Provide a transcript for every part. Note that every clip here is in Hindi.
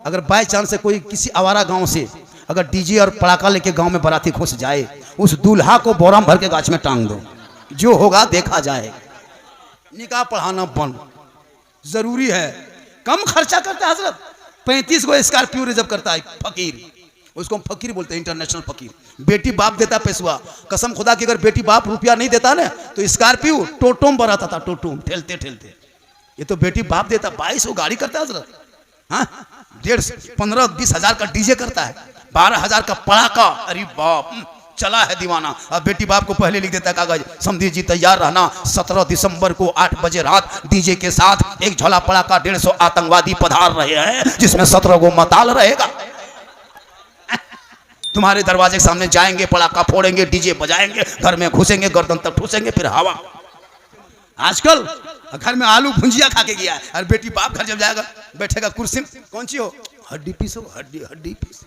अगर बाई चांस से कोई किसी आवारा गांव से अगर डीजे और पड़ाका लेके गांव में बाराती घुस जाए, उस दूल्हा को बोराम भर के गाछ में टांग दो, जो होगा देखा जाए। निकाह पढ़ाना बंद जरूरी है। कम खर्चा करता है हजरत, 35 को स्कॉर्पियो रिजर्व करता है फकीर, उसको हम फकीर बोलते हैं, इंटरनेशनल फकीर। बेटी बाप देता पैसवा, कसम खुदा की अगर बेटी बाप रुपया नहीं देता ना तो स्कॉर्पियो टोटोम बनाता था, टोटोम ठेलते ठेलते। ये तो बेटी बाप देता। 22 को गाड़ी करता है हजरत, हाँ 15-20 हजार का डीजे करता है, 12 हजार का पड़ाका। अरे बाप चला है दीवाना। अब बेटी बाप को पहले लिख देता है कागज, समझी जी तैयार रहना, 17 दिसंबर को 8 बजे रात डीजे के साथ एक झोला पड़ाका 150 आतंकवादी पधार रहे हैं, जिसमें 17 को मताल रहेगा। तुम्हारे दरवाजे के सामने जाएंगे, पड़ाका फोड़ेंगे, डीजे बजाएंगे, घर में घुसेंगे, गर्दन तक ठूसेंगे, फिर हवा। आजकल घर में आलू भुंजिया खा के गया है, और बेटी बाप घर जब जाएगा बैठेगा कुर्सी में, कौन सी हो, हड्डी पीस हो, हड्डी पीस।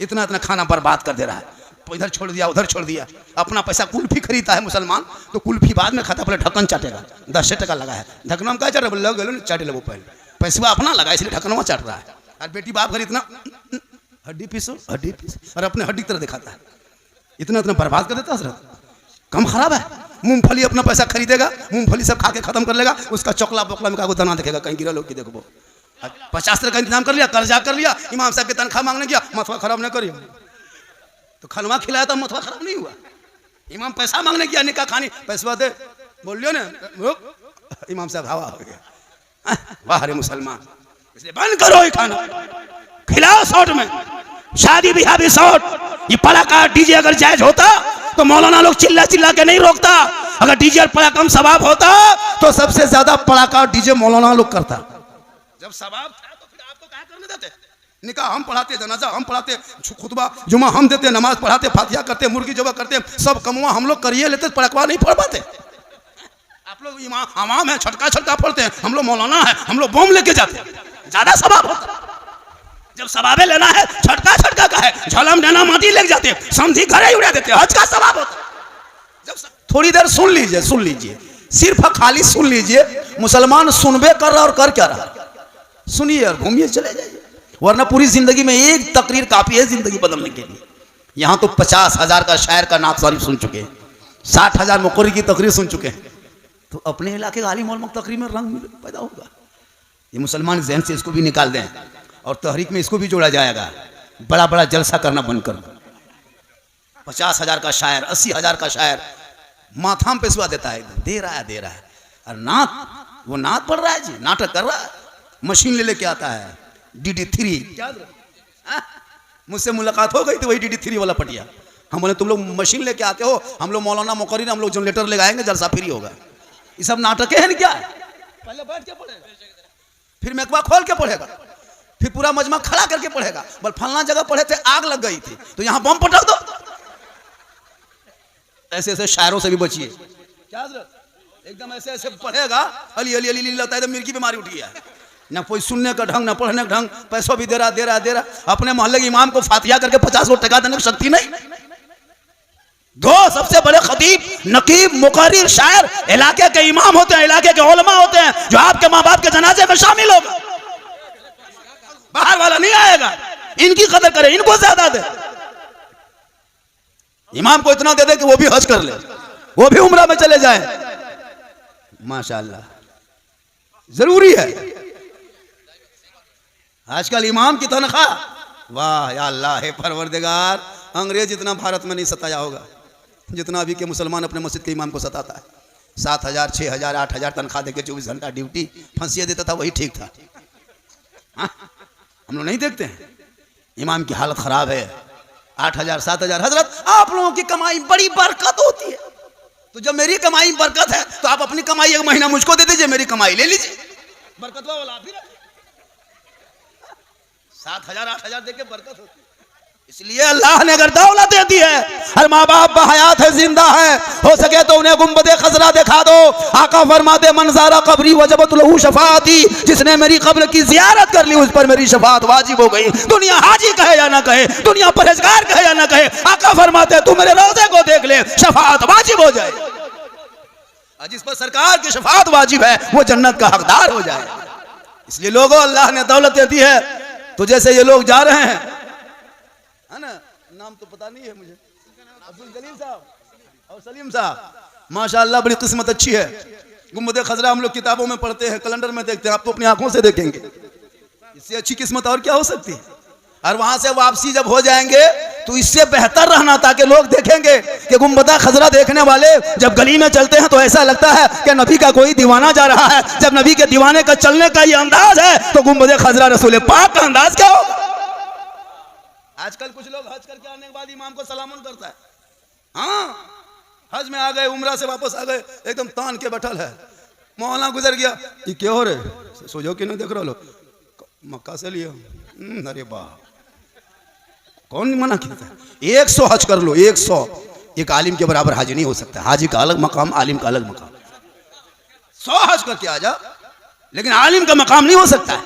इतना इतना खाना बर्बाद कर दे रहा है, इधर छोड़ दिया उधर छोड़ दिया। अपना पैसा कुल्फी खरीदता है मुसलमान, तो कुल्फी बाद में खाता, पहले ढक्कन चाटेगा। 10 टका लगा है, ढक्कन का चाटे लग चाटे लगो, पहले पैसा अपना लगा इसलिए ढक्कनवा चाट रहा है। और बेटी बाप घर इतना हड्डी पीसो, और अपने हड्डी तरह दिखाता है। इतना इतना बर्बाद कर देता है। कम खराब है। मूंगफली अपना पैसा खरीदेगा, मूंगफली सब खा के खत्म कर लेगा, उसका चौकला बोकला में कागो दाना देखेगा, कहीं गिरा लोग की देखो। 50 का इंतजाम कर लिया, कर्जा कर लिया, इमाम साहब की तनख्वाह मांगने गया, मथवा खराब नहीं करिए, तो खनवा खिलाया तो मथवा खराब नहीं हुआ। इमाम पैसा मांगने गया, निकाह खानी, पैसा दे, बोल लियो ना, इमाम साहब हवा हो गया। वाह रे मुसलमान, इसलिए बंद करो ये खाना, खिलाओ शॉर्ट में, शादी ब्याह भी शॉर्ट। ये पड़ाका डीजे अगर जायज होता तो मौलाना लोग चिल्ला चिल्ला के नहीं रोकता। अगर डीजे और पड़ाका कम सवाब होता तो सबसे ज्यादा पड़ाका और डीजे मौलाना लोग करता। जब सवाब था तो फिर आपको क्या करने देते? निकाह हम पढ़ाते, जनाजा हम पढ़ाते, खुतबा जुमा हम देते, नमाज पढ़ाते, फातिहा करते, मुर्गी जबा करते, सब कमुआ हम लोग करिए लेते, पड़कवा नहीं पढ़ पाते। आप लोग इमाम है, छटका पढ़ते हैं, हम लोग मौलाना है, हम लोग बम लेके जाते हैं, ज्यादा सवाब होता। जब सवाबे लेना है, छटका का है, झलम देना माटी लेके जाते, समझी घर ही उड़ा देते, हज का सवाब होता। जब थोड़ी देर सुन लीजिए, सिर्फ खाली सुन लीजिए। मुसलमान सुनबे कर रहा और कर क्या रहा, सुनिए और घूमिए चले जाइए, वरना पूरी जिंदगी में एक तकरीर काफी है जिंदगी बदलने के लिए। यहाँ तो 50 हजार का शायर का नात शरीफ सुन चुके हैं, 60 हजार मुकर्री की तकरीर सुन चुके हैं, तो अपने इलाके का आलिम उलमा तकरीर में रंग पैदा होगा। ये मुसलमान जहन से इसको भी निकाल दें और तहरीक में इसको भी जोड़ा जाएगा। बड़ा बड़ा जलसा करना बंद कर दो। 50 हजार का शायर, 80 हजार का शायर माथा में पेशवा देता है, दे रहा है, और नात, वो नात पढ़ रहा है जी, नाटक कर रहा है, मशीन ले लेके आता है, DD3। मुझसे मुलाकात हो गई थी वही DD3 वाला पटिया। हम बोले तुम लोग मशीन लेके आते हो, हम लोग मौलाना मुकर्री, हम लोग जनरेटर ले आएंगे, जलसा फ्री होगा। ये सब नाटक है क्या? पहले बैठ के पढ़ेगा, फिर मेकवा खोल के पढ़ेगा, फिर पूरा मजमा खड़ा करके पढ़ेगा। बोल फलना जगह पढ़े थे, आग लग गई थी, तो यहाँ बम पटक दो। ऐसे ऐसे शायरों से भी बचिए। क्या एकदम ऐसे ऐसे पढ़ेगा, अली अली अली लगता है मिर्गी बीमारी उठी है, ना कोई सुनने का ढंग, ना पढ़ने का ढंग, पैसों भी दे रहा। अपने मोहल्ले के इमाम को फातिहा करके 50 टका देने की शक्ति नहीं। दो सबसे बड़े खतीब, नकीब, मुकर्रिर, शायर इलाके के इमाम होते हैं, इलाके के उलमा होते हैं, जो आपके माँ बाप के जनाजे में शामिल होगा। बाहर वाला नहीं आएगा। इनकी कदर करे, इनको ज्यादा दे। इमाम को इतना दे दे कि वो भी हज कर ले, वो भी उम्रा में चले जाए। माशाअल्लाह, जरूरी है। आजकल इमाम की तनख्वाह, वाह या अल्लाह है परवरदिगार, अंग्रेज इतना भारत में नहीं सताया होगा जितना अभी के मुसलमान अपने मस्जिद के इमाम को सताता है। 7 हजार, 6 हजार, 8 हजार तनख्वाह देके 24 घंटा ड्यूटी, फांसी देता था, वही ठीक था। हाँ? हम लोग नहीं देखते हैं, इमाम की हालत खराब है। 8 हजार, 7 हजार। हजरत आप लोगों की कमाई बड़ी बरकत होती है, तो जब मेरी कमाई बरकत है तो आप अपनी कमाई 1 महीना मुझको दे दीजिए, मेरी कमाई ले लीजिए, बरकत वाला आप ही रखिए। 7 हजार, 8 हजार देके बरकत होती है। इसलिए अल्लाह ने अगर दौलत दे दी है, हर माँ बाप बहयात है, जिंदा है, हो सके तो उन्हें गुंबदे खजरा दिखा दो। आका फरमाते मनज़ारा कब्री वजबत लहू शफाअती, जिसने मेरी कब्र की जियारत कर ली उस पर मेरी शफाअत वाजिब हो गई। दुनिया हाजी कहे या ना कहे, दुनिया परहेजगार कहे या ना कहे, आका फरमाते तू मेरे रोज़े को देख ले, शफाअत वाजिब हो जाए। जिस पर सरकार की शफाअत वाजिब है वो जन्नत का हकदार हो जाए। इसलिए लोगों, अल्लाह ने दौलत दे दी है, तो जैसे ये लोग जा रहे हैं, है ना, नाम तो पता नहीं है मुझे, अब्दुल जलील साहब और सलीम साहब, माशाअल्लाह बड़ी किस्मत अच्छी है। गुंबद खजरा हम लोग किताबों में पढ़ते हैं, कैलेंडर में देखते हैं, आप तो अपनी आंखों से देखेंगे, इससे अच्छी किस्मत और क्या हो सकती है। और वहां से वापसी जब हो जाएंगे तो इससे बेहतर रहना, ताकि लोग देखेंगे कि गुंबदा खजरा देखने वाले जब गली में चलते हैं तो ऐसा लगता है कि नबी का कोई दीवाना जा रहा है। जब नबी के दीवाने का चलने का ये अंदाज है तो गुंबद खजरा रसूल पाक का अंदाज क्या होगा। आजकल कुछ लोग हज करके आने के बाद इमाम को सलाम करता है। हाँ, हज में आ गए, उम्रा से वापस आ गए, एकदम तान के बैठल है, मौलाना गुजर गया, ये क्या हो रहे, सोचो कि नहीं देख रहे लो, मक्का से लिया, अरे वाह, कौन मना किया। 100 हज कर लो, 100, एक आलिम के बराबर हाजी नहीं हो सकता। हाजी का अलग मकाम, आलिम का अलग मकाम। 100 हज करके आ जा, लेकिन आलिम का मकाम नहीं हो सकता है।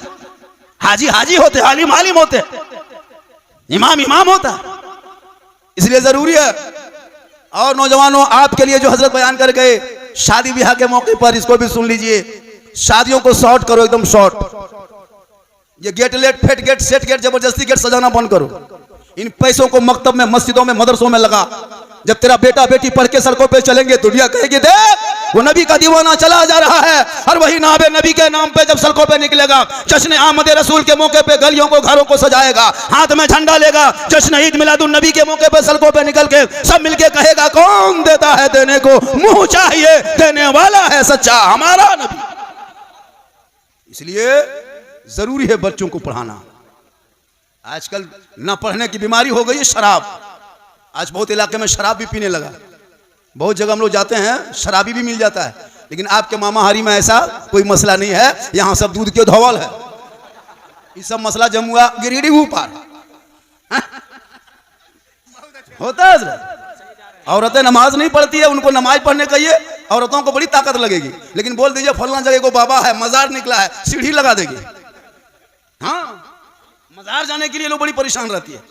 हाजी हाजी होते, आलिम आलिम होते, इमाम इमाम होता है। इसलिए जरूरी है। और नौजवानों, आपके लिए जो हजरत बयान कर गए शादी ब्याह के मौके पर, इसको भी सुन लीजिए। शादियों को शॉर्ट करो, एकदम शॉर्ट। ये गेट लेट, फेट गेट, सेट गेट, जबरदस्ती गेट सजाना बंद करो। इन पैसों को मकतब में, मस्जिदों में, मदरसों में लगा। जब तेरा बेटा बेटी पढ़ के सड़कों पे चलेंगे, दुनिया कहेगी देख वो नबी का दीवाना चला जा रहा है। और वही नाबे नबी के नाम पे जब सड़कों पे निकलेगा, जश्न आमद रसूल के मौके पे गलियों को, घरों को सजाएगा, हाथ में झंडा लेगा, जश्न ईद मिलादुन नबी के मौके पे सड़कों पे निकल के सब मिलके कहेगा कौन देता है देने को, मुंह चाहिए देने वाला है सच्चा हमारा नबी। इसलिए जरूरी है बच्चों को पढ़ाना। आजकल ना पढ़ने की बीमारी हो गई है शराब। आज बहुत इलाके में शराब भी पीने लगा। बहुत जगह हम लोग जाते हैं, शराबी भी मिल जाता है। लेकिन आपके मामा हारी में ऐसा कोई मसला नहीं है। यहाँ सब दूध के धौवल है। ये सब मसला जमुआ गिरिडीह ऊपर होता है। औरतें नमाज नहीं पढ़ती है, उनको नमाज पढ़ने कहिए, औरतों को बड़ी ताकत लगेगी। लेकिन बोल दीजिए फलना जगह को बाबा है, मजार निकला है, सीढ़ी लगा देगी। हाँ, मजार जाने के लिए लोग बड़ी परेशान रहती है।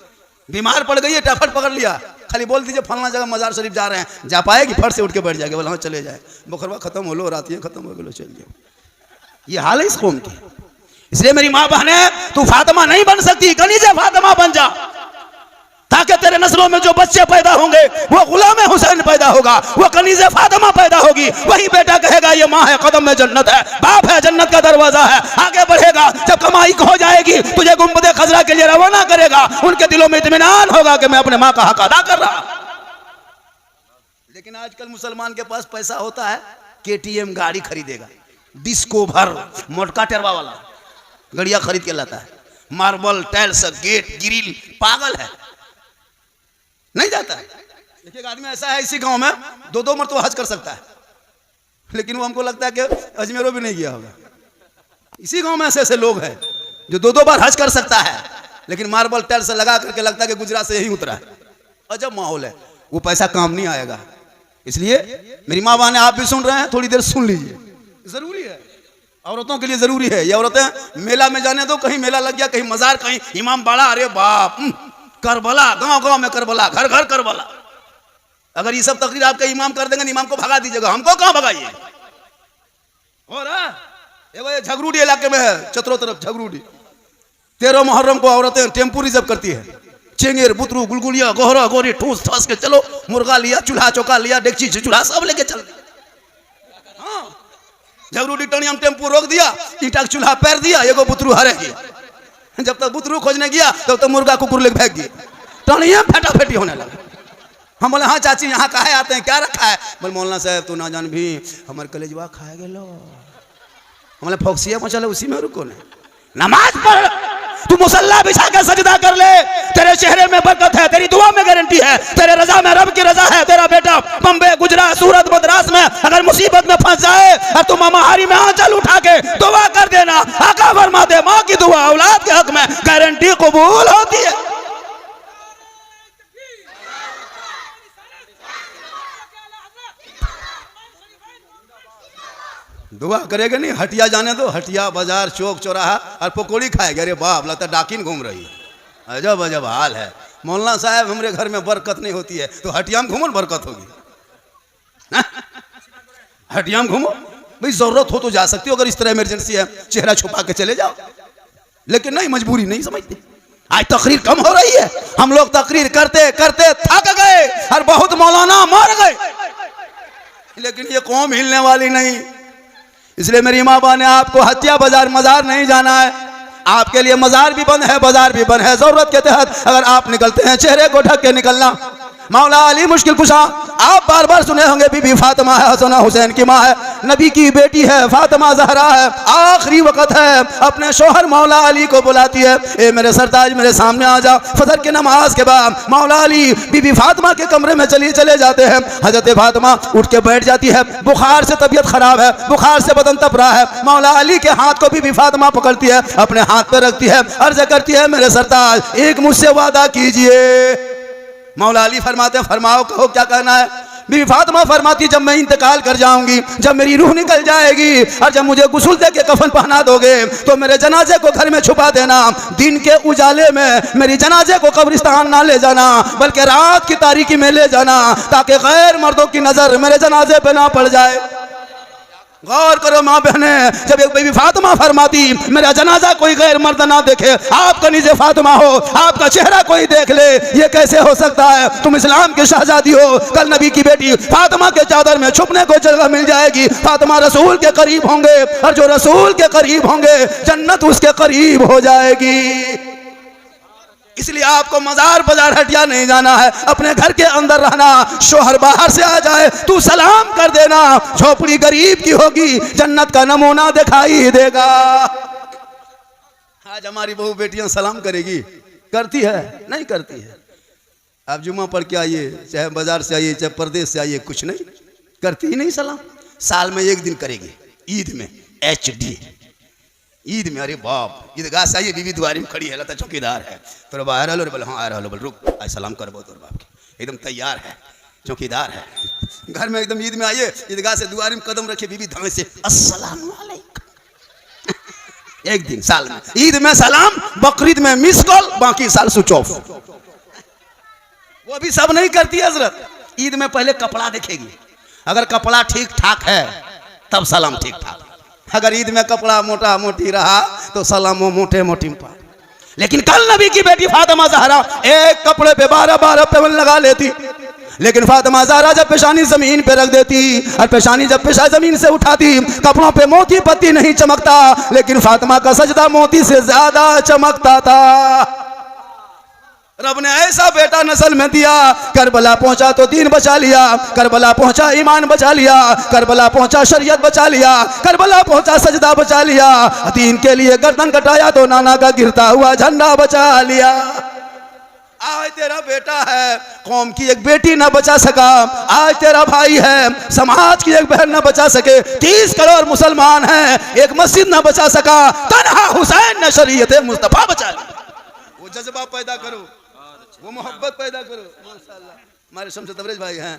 बीमार पड़ गई है, टाफट पकड़ लिया, खाली बोल दीजिए फलना जगह मजार शरीफ जा रहे हैं, जा पाएगी? फट से उठ के बैठ जाएगी, बोला हाँ चले जाए, बुखरवा खत्म हो लो, रातियाँ खत्म हो गए, चल जाओ। ये हाल है इस कौम की। इसलिए मेरी माँ बहने, तू फातिमा नहीं बन सकती, कनीज़े फातिमा बन जा, ताकि तेरे नस्लों में जो बच्चे पैदा होंगे वो गुलाम हुसैन पैदा होगा, वो कनीज़े फातिमा पैदा होगी। वही बेटा कहेगा ये माँ है, कदम में जन्नत है, बाप है, जन्नत का दरवाजा है। आगे बढ़ेगा, जब कमाई हो जाएगी तुझे गुंबद खजरा के लिए रवाना करेगा। उनके दिलों में इत्मीनान होगा कि मैं अपने माँ का हक अदा कर रहा। लेकिन आजकल मुसलमान के पास पैसा होता है, KTM गाड़ी खरीदेगा, डिस्कोवर मोटका टेरवा वाला गड़िया खरीद के लाता है, मार्बल टाइल्स गेट ग्रिल, पागल है, नहीं जाता है। एक आदमी ऐसा है इसी गांव में 2-2 मरतबा हज कर सकता है, लेकिन वो हमको लगता है कि अजमेरों भी नहीं गया होगा। इसी गांव में ऐसे ऐसे लोग हैं जो 2-2 बार हज कर सकता है, लेकिन मार्बल टाइल्स लगा करके लगता है कि गुजरात से यही उतरा है। अजब माहौल है, वो पैसा काम नहीं आएगा। इसलिए मेरी माँ बहनें, आप भी सुन रहे हैं, थोड़ी देर सुन लीजिए, जरूरी है, औरतों के लिए जरूरी है। ये औरतें मेला में जाने दो, कहीं मेला लग गया, कहीं मजार, कहीं इमाम बाड़ा, अरे बाप, करबला, गांव गांव में करबला, घर घर करबला। अगर ये सब तकरीर आपके इमाम कर देंगे, इमाम को भगा दीजिएगा, हमको कहां भगाइए। हो रहा है झगरूडी इलाके में है, चतरों तरफ झगरूडी। 13 मुहर्रम को औरतें टेम्पू रिजर्व करती है, चेंगेर बुतरू गुलगुलिया गोहरा गोरी ठूस ठास के चलो, मुर्गा लिया, चूल्हा चौका लिया, डेगची चूल्हा सब लेके चल। हाँ, झगरूडी टनी हम टेम्पू रोक दिया, ईंटा का चूल्हा पैर दिया, एगो बुतरू हरेगी। जब तक बुतरू खोजने गया तब तक मुर्गा कुकुर लेके भाग गई, टनिया फटाफटी होने लगा। हम बोले हाँ चाची यहाँ काहे आते हैं, क्या रखा है? बोले मौलाना साहब तू ना जान भी हमारे कलेजवा खाए गए लो। हमारे फोक्सिया पहुँचा उसी में रुको ने। नमाज पढ़, तू मुसल्ला बिछा के सजदा कर ले, तेरे चेहरे में बरकत है, तेरी दुआ में गारंटी है, तेरे रजा में रब की रजा है। तेरा बेटा बम्बे, गुजरात, सूरत, मद्रास में अगर मुसीबत में फंस जाए और तुम मामाहारी में आंचल उठा के दुआ कर देना, आका फरमाते माँ की दुआ औलाद के हक में गारंटी कबूल होती है। दुआ करेगा नहीं, हटिया जाने दो, हटिया बाजार चौक चौराहा और पकौड़ी खाएगा, अरे बाप लगता डाकिन घूम रही है। अजब अजब हाल है। मौलाना साहब हमरे घर में बरकत नहीं होती है, तो हटिया में घूमो बरकत होगी। हटिया में घूमो भाई, जरूरत हो तो जा सकती हो, अगर इस तरह इमरजेंसी है चेहरा छुपा के चले जाओ। लेकिन नहीं, मजबूरी नहीं समझते। आज तकरीर कम हो रही है, हम लोग तकरीर करते करते थक गए और बहुत मौलाना मर गए, लेकिन ये कौम हिलने वाली नहीं। इसलिए मेरी माँ बाप ने आपको हत्या बाजार मजार नहीं जाना है, आपके लिए मजार भी बंद है, बाजार भी बंद है। जरूरत के तहत अगर आप निकलते हैं चेहरे को ढक के निकलना। मौला अली मुश्किल कुशा, आप बार बार सुने होंगे बीबी फातिमा है, हसन हुसैन की माँ है, नबी की बेटी है, फातिमा जहरा है। आखिरी वक्त है, अपने शोहर मौला अली को बुलाती है, ए मेरे सरताज मेरे सामने आ जा। फजर की नमाज के बाद मौला अली बीबी फातिमा के कमरे में चले जाते हैं। हजरत फातिमा उठ के बैठ जाती है, बुखार से तबीयत खराब है, बुखार से बदन तप रहा है। मौला अली के हाथ को बीबी फातिमा पकड़ती है, अपने हाथ पर रखती है, अर्ज करती है मेरे सरताज एक मुझसे वादा कीजिए। मौला अली फरमाते हैं फरमाओ, कहो क्या कहना है। बीबी फातिमा फरमाती जब मैं इंतकाल कर जाऊंगी, जब मेरी रूह निकल जाएगी और जब मुझे गुस्ल दे के कफन पहना दोगे तो मेरे जनाजे को घर में छुपा देना। दिन के उजाले में मेरी जनाजे को कब्रिस्तान ना ले जाना, बल्कि रात की तारीकी में ले जाना, ताकि गैर मर्दों की नजर मेरे जनाजे पे ना पड़ जाए। गौर करो माँ बहने, जब एक बीबी फातिमा फरमाती मेरा जनाजा कोई गैर मर्द ना देखे, आप कनीज़े फातिमा हो, आपका चेहरा कोई देख ले, ये कैसे हो सकता है? तुम इस्लाम की शहजादी हो, कल नबी की बेटी फातिमा के चादर में छुपने को जगह मिल जाएगी। फातिमा रसूल के करीब होंगे और जो रसूल के करीब होंगे जन्नत उसके करीब हो जाएगी। इसलिए आपको मजार बाजार हटिया नहीं जाना है, अपने घर के अंदर रहना। शोहर बाहर से आ जाए तू सलाम कर देना, झोपड़ी गरीब की होगी जन्नत का नमूना दिखाई देगा। आज हमारी बहू बेटियां सलाम करेगी, करती है? नहीं करती है। आप जुम्मा पढ़ के आइए, चाहे बाजार से आइए चाहे परदेश से आइए, कुछ नहीं करती ही नहीं सलाम। साल में एक दिन करेगी, ईद में, HD ईद में। अरे बाप, ईदगाह से आइए, बीबी दुआरी में खड़ी है, लगता चौकीदार है, तो बाहर लो, बोले हाँ आ रहा लो, बोल रुक आज सलाम कर बहुत और बाप के, एकदम तैयार है, चौकीदार है। घर में एकदम ईद में आइए, ईदगाह से दुआरी में कदम रखे, बीबी धमे से अस्सलाम वालेकुम। एक दिन साल में, ईद में सलाम, बकरीद में मिस कॉल, बाकी साल स्विच ऑफ। वो भी सब नहीं करती हजरत। ईद में पहले कपड़ा देखेगी, अगर कपड़ा ठीक ठाक है तब सलाम ठीक ठाक। अगर ईद में कपड़ा मोटा मोटी रहा तो सलाम मोटे मोटी पा। लेकिन कल नबी की बेटी फातिमा ज़हरा एक कपड़े पे 12-12 पेवन लगा लेती, लेकिन फातिमा ज़हरा जब पेशानी जमीन पे रख देती और पेशानी जब पेशा जमीन से उठाती, कपड़ों पे मोती पत्ती नहीं चमकता, लेकिन फातिमा का सजदा मोती से ज्यादा चमकता था। रब ने ऐसा बेटा नस्ल में दिया, करबला पहुंचा तो दीन बचा लिया, करबला पहुंचा ईमान बचा लिया, करबला पहुंचा शरीयत बचा लिया, करबला पहुंचा सजदा बचा लिया, दीन के लिए गर्दन कटाया तो नाना का गिरता हुआ झंडा बचा लिया। आज तेरा बेटा है, कौम की एक बेटी ना बचा सका, आज तेरा भाई है, समाज की एक बहन ना बचा सके, 30 करोड़ मुसलमान हैं, एक मस्जिद ना बचा सका, तन्हा हुसैन ने शरीयत मुस्तफा बचा ली। वो जज्बा पैदा करो, वो मोहब्बत पैदा करो। माशाअल्लाह हमारे शमस तबरेज भाई हैं,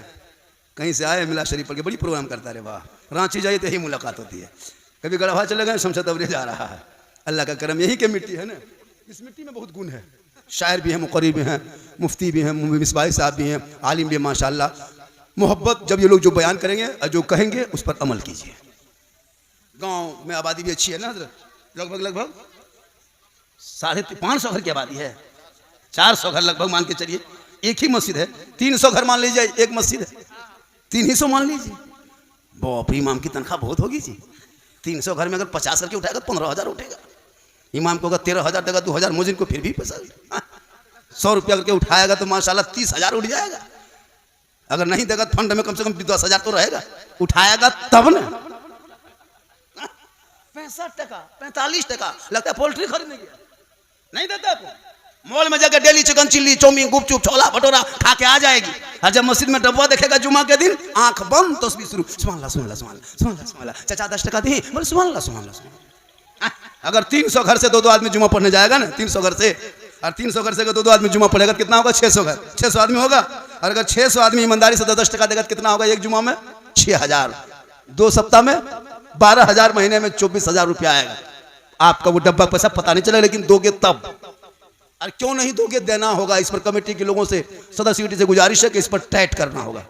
कहीं से आए, मिला शरीफ पढ़ के बड़ी प्रोग्राम करता रहे। वाह, रांची जाइए तो यही मुलाकात होती है। कभी गढ़वा चले गए, शमस तबरेज आ रहा है। अल्लाह का करम, यही के मिट्टी है ना, इस मिट्टी में बहुत गुण है। शायर भी हैं, मुक़र्री भी हैं, मुफ्ती भी हैं, मिसबाही साहब भी हैं, आलिम भी माशाअल्लाह। मोहब्बत जब ये लोग जो बयान करेंगे और जो कहेंगे उस पर अमल कीजिए। गाँव में आबादी भी अच्छी है ना, लगभग 550 घर की आबादी है, 400 घर लगभग मान के चलिए, एक ही मस्जिद है। 300 घर मान लीजिए, एक मस्जिद है, 300 मान लीजिए। बाप, इमाम की तनख्वाह बहुत होगी जी। 300 घर में अगर 50 करके उठाएगा 15,000 उठेगा। इमाम को अगर 13,000 देगा, 2,000 मुजिन को फिर भी पैसा। 100 रुपया करके उठाएगा तो माशाल्लाह 30,000 उठ जाएगा। अगर नहीं देगा फंड में कम से कम 10,000 तो रहेगा, उठाएगा तब ना। 65 टका 45 टका लगता है पोल्ट्री खरीदने गया, नहीं देता आपको। मॉल में जाकर डेली चिकन चिल्ली चौमीन गुपचुप छोला भटोरा खा के आ जाएगी, और जब मस्जिद में डब्बा देखेगा जुमा के दिन, आंख बंद, तस्बीह शुरू, सुभान अल्लाह सुभान अल्लाह सुभान अल्लाह सुभान अल्लाह सुभान अल्लाह, चाचा 10 टका दी, बोले सुभान अल्लाह सुभान अल्लाह। अगर 300 घर से 2 आदमी जुमा पढ़ने जाएगा ना, 300 घर से, और 300 घर से अगर 2 आदमी जुमा पढ़ेगा, कितना होगा? 600 घर, 600 आदमी होगा। और अगर 600 आदमी ईमानदारी से 10 टका देगा, कितना होगा एक जुमा में? 6,000। 2 सप्ताह में 12,000, महीने में 24,000 रुपया आएगा। आपका वो डब्बा पैसा पता नहीं चलेगा, लेकिन दोगे तब। और क्यों नहीं दोगे? देना होगा। इस पर कमेटी के लोगों से, सदस्य से गुजारिश है कि इस पर टाइट करना होगा।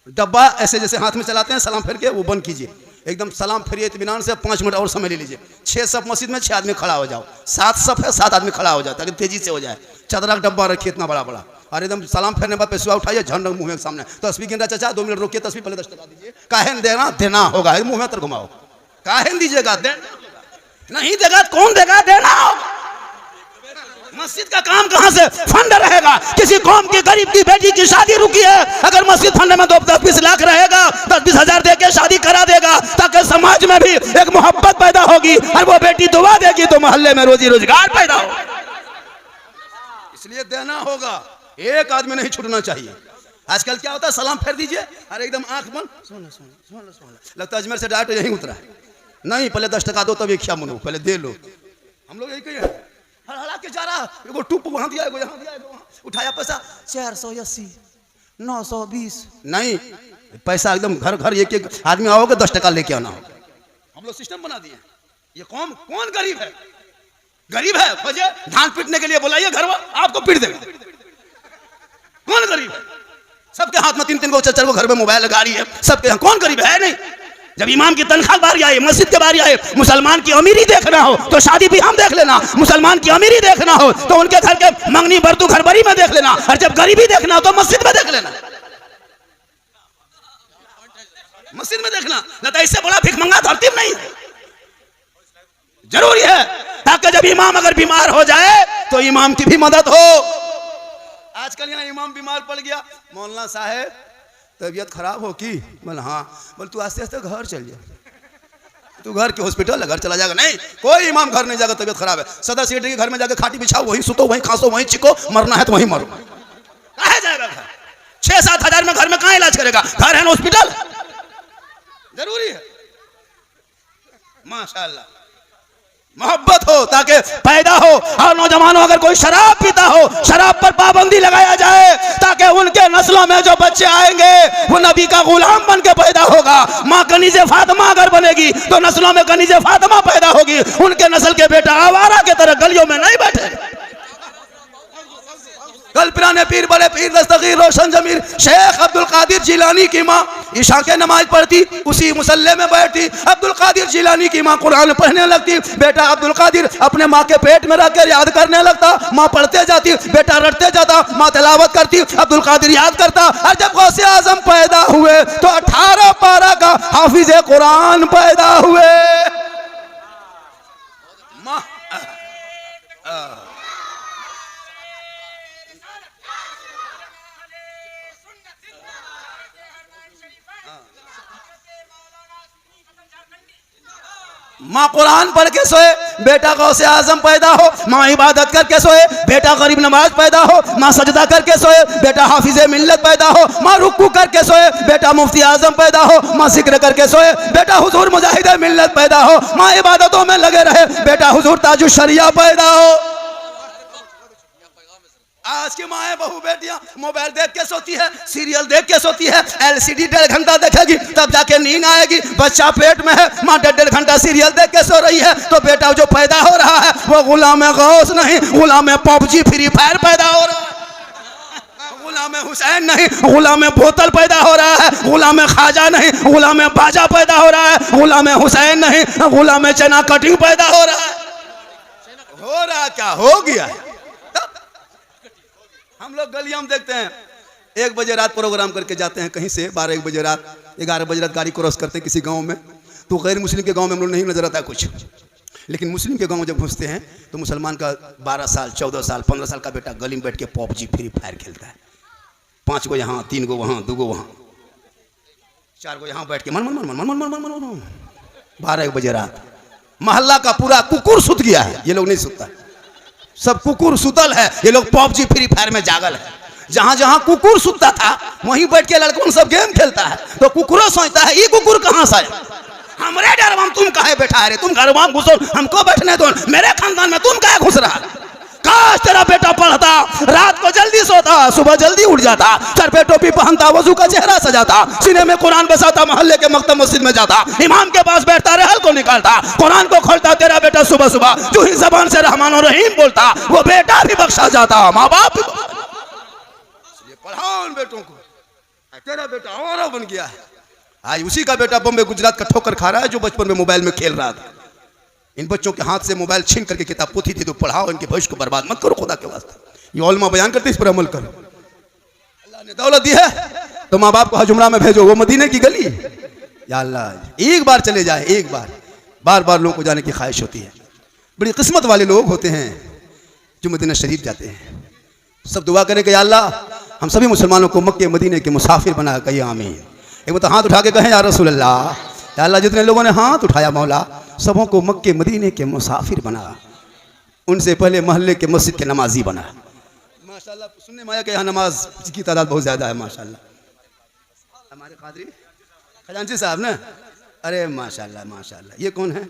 डब्बा ऐसे जैसे हाथ में चलाते हैं सलाम फिर के, वो बंद कीजिए। एकदम सलाम फेरिए इत्मीनान से, 5 मिनट और समय ले लीजिए। 6 सफ मस्जिद में 6 आदमी खड़ा हो जाओ, 7 सफ है 7 आदमी खड़ा हो जाओ ताकि तेजी से हो जाए। चदरा का डब्बा रखिए इतना बड़ा बड़ा, और एकदम सलाम फेरने बाद पैसा उठाइए, झंड मुंह में सामने। तस्वीर गिन रहा चाचा, 2 मिनट रोकिए, तस्वीर पहले 10 टका दीजिए। काहे देना देना होगा, मुंह में तर घुमाओ। काहे दीजिएगा, नहीं देगा कौन देगा, देना होगा। मस्जिद का काम कहां से फंड रहेगा? किसी कौम की गरीब की बेटी की शादी रुकी है, अगर मस्जिद फंड में 10-20 लाख रहेगा, 10-20 हजार देके शादी करा देगा ताकि समाज में भी एक मोहब्बत पैदा होगी, और वो बेटी दुआ देगी तो मोहल्ले में रोजी रोजगार पैदा होगा। इसलिए देना होगा, एक आदमी नहीं छूटना चाहिए। आजकल क्या होता है, सलाम फेर दीजिए और एकदम आंख बंद, सुन लगता है अजमेर से डायरेक्ट यहीं उतरा है। नहीं, पहले 10 टका दो तब एक क्या मनो, पहले दे लो। हम लोग यही कहिए, हड़ा के जा रहा, एगो टूप वहां दिया, एगो यहाँ दिया, एगो वहां उठाया पैसा 480 920। नहीं, पैसा एकदम घर घर एक आदमी आओगे 10 टका लेके आना होगा। हम लोग सिस्टम बना दिए। ये कौन गरीब है? गरीब है वजह धान पीटने के लिए बुलाइए घर वाला, आपको पीट देगा। कौन गरीब है? सबके हाथ में 3-3 को 4-4 को घर में मोबाइल गाड़ी है सबके यहाँ। कौन गरीब है? नहीं। जब इमाम की तनख्वाह बारी आए, मस्जिद के बारी आए, मुसलमान की अमीरी देखना हो तो शादी भी हम देख लेना, मुसलमान की अमीरी देखना हो तो उनके घर के मंगनी बर्तू घर बरी में देख लेना, और जब गरीबी देखना हो तो मस्जिद में देख लेना। मस्जिद में देखना, न तो इससे बड़ा भिख मंगा धरती में नहीं है। जरूरी है ताकि जब इमाम अगर बीमार हो जाए तो इमाम की भी मदद हो। आजकल यहाँ इमाम बीमार पड़ गया, मौलाना साहब तबीयत खराब हो की? बोल हाँ। बोल तू आस्ते आस्ते घर चल जा, तू घर के हॉस्पिटल है, घर चला जाएगा। नहीं, कोई इमाम घर नहीं जाएगा, तबीयत खराब है। सदर सेक्रेटरी के घर में जाकर खाटी बिछाओ, वहीं सुतो, वहीं खांसो, वहीं चिको, मरना है तो वहीं मरो। कहाँ जाएगा घर? 6-7 हजार में घर में कहाँ इलाज करेगा? घर है ना हॉस्पिटल। जरूरी है माशाल्लाह मोहब्बत हो ताकि पैदा हो। और नौजवानों अगर कोई शराब पीता हो, शराब पर पाबंदी लगाया जाए ताकि उनके नस्लों में जो बच्चे आएंगे वो नबी का गुलाम बन के पैदा होगा। माँ कनीज़े फातिमा अगर बनेगी तो नस्लों में कनीज़े फातिमा पैदा होगी, उनके नस्ल के बेटा आवारा के तरह गलियों में नहीं बैठे। कल पुराने पीर बड़े पीर दस्तगीर रोशन जमीर शेख अब्दुल कादिर जिलानी की माँ ईशा के नमाज पढ़ती, उसी मुसल्ले में बैठती। अब्दुल कादिर जिलानी की माँ कुरान पढ़ने लगती, बेटा अब्दुल कादिर अपने माँ के पेट में रख कर याद करने लगता। माँ पढ़ते जाती, बेटा रटते जाता, माँ तिलावत करती, अब्दुल कादिर याद करता। और जब गौसे आजम पैदा हुए तो 18 पारा का हाफिज कुरान पैदा हुए। माँ कुरान पढ़ के सोए, बेटा गौसे आजम पैदा हो। माँ इबादत करके सोए, बेटा गरीब नमाज पैदा हो। माँ सजदा करके सोए, बेटा हाफिजे मिल्लत पैदा हो। माँ रुकू करके सोए, बेटा मुफ्ती आजम पैदा हो। माँ जिक्र करके सोए, बेटा हुजूर मुजाहिदे मिल्लत पैदा हो। माँ इबादतों में लगे रहे, बेटा हुजूर ताजुश शरिया पैदा हो। आज की माएँ बहू बेटियां मोबाइल देख के सोती है, सीरियल देख के सोती है, LCD 1.5 घंटा देखेगी तब जाके नींद आएगी। बच्चा पेट में है, माँ 1.5 घंटा सीरियल देख के सो रही है तो बेटा जो पैदा हो रहा है वो गुलाम गौस नहीं, गुलाम PUBG फ्री फायर पैदा हो रहा है। गुलाम हुसैन नहीं, गुलाम बोतल पैदा हो रहा है। गुलाम ख्वाजा नहीं, गुलाम बाजा पैदा हो रहा है। गुलाम हुसैन नहीं, गुलाम चना कटिंग पैदा हो रहा है। हो रहा क्या हो गया है। हम लोग गलियां में देखते हैं, 1 बजे रात प्रोग्राम करके जाते हैं कहीं से, 12-1 बजे रात, 11 बजे रात गाड़ी क्रॉस करते हैं किसी गांव में, तो गैर मुस्लिम के गांव में हम लोग नहीं नजर आता कुछ, लेकिन मुस्लिम के गांव में जब घुसते हैं तो मुसलमान का 12 साल 14 साल 15 साल का बेटा गली में बैठ के PUBG फ्री फायर खेलता है। 5 गो यहाँ, 3 गो वहाँ, 2 गो वहाँ, 4 गो यहाँ बैठ के मन मन मन मन मन मन मन मन 12-1 बजे रात। मोहल्ला का पूरा कुकुर सुत गया है, ये लोग नहीं सुतता, सब कुकुर सुतल है, ये लोग PUBG फ्री फायर में जागल है। जहां जहां कुकुर सुतता था वहीं बैठ के लड़कों सब गेम खेलता है, तो कुकुरों सोचता है ये कुकुर कहां से आया, हमरे डर में तुम काहे बैठा है रे, तुम घर में घुसो, हमको बैठने दो, मेरे खानदान में तुम काहे घुस रहा है। काश तेरा बेटा पढ़ता, रात को जल्दी सोता, सुबह जल्दी उठ जाता, सर पे टोपी पहनता, वजू का चेहरा सजाता, सीने में कुरान बसाता, मोहल्ले के मकतब मस्जिद में जाता, इमाम के पास बैठता, रहल को निकालता, कुरान को खोलता। तेरा बेटा सुबह सुबह जो ही जबान से रहमान और रहीम बोलता, वो बेटा भी बख्शा जाता, माँ बाप पढ़ाओ उन बेटों को। तेरा बेटा हमारा बन गया है, आज उसी का बेटा बॉम्बे गुजरात का ठोकर खा रहा है जो बचपन में मोबाइल में खेल रहा था। इन बच्चों के हाथ से मोबाइल छीन करके किताब पोथी थी तो पढ़ाओ, इनके भविष्य को बर्बाद मत करो खुदा के वास्ते। ये उलमा बयान करते इस पर अमल करो। अल्लाह ने दौलत दी है तो माँ बाप को हज उम्रा में भेजो, वो मदीने की गली है। या अल्लाह एक बार चले जाए, एक बार, बार बार लोगों को जाने की ख्वाहिश होती है। बड़ी किस्मत वाले लोग होते हैं जो मदीना शरीफ जाते हैं। सब दुआ करें कि या अल्लाह हम सभी मुसलमानों को मक्के मदीने के मुसाफिर बना, कहिए आमीन। एक बार हाथ उठा के कहें या रसूल अल्लाह, या अल्लाह जितने लोगों ने हाथ उठाया मौला सबों को मक्के मदीने के मुसाफिर बना, उनसे पहले मोहल्ले के मस्जिद के नमाजी बना। माशाल्लाह सुनने में आया कि यहाँ नमाज की तादाद बहुत ज़्यादा है माशाल्लाह। हमारे कादरी खजांची साहब ना, अरे माशाल्लाह माशाल्लाह। ये कौन है?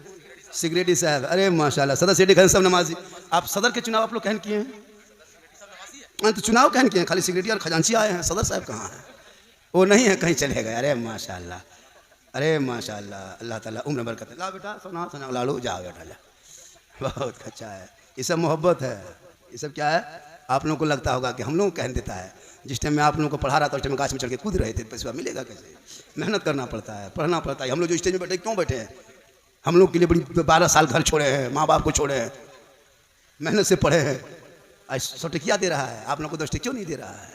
सिगरेटी साहब, अरे माशाल्लाह। सदर सिटी खैन सब नमाजी। आप सदर के चुनाव आप लोग कहन किए हैं? तो चुनाव कहन किए हैं, खाली सिगरेटी और खजांची आए हैं। सदर साहब कहाँ हैं? वो नहीं है, कहीं चले गए। अरे माशाल्लाह, अरे माशाल्लाह। अल्लाह ताला उम्र बरकत है। ला बेटा सोना सोना लालू, जा बेटा जा। बहुत अच्छा है, ये सब मोहब्बत है। ये सब क्या है? आप लोगों को लगता होगा कि हम लोग कहन देता है। जिस टाइम मैं आप लोगों को पढ़ा रहा था उस टाइम गाछ में चढ़ के कूद रहे थे, पैसा मिलेगा कैसे? मेहनत करना पड़ता है, पढ़ना पड़ता है। हम लोग जो स्टेज में बैठे क्यों बैठे हैं? हम लोग के लिए बड़ी 12 साल घर छोड़े हैं, माँ बाप को छोड़े हैं, मेहनत से पढ़े हैं। आज सौटकिया दे रहा है, आप लोग को 10 क्यों नहीं दे रहा है?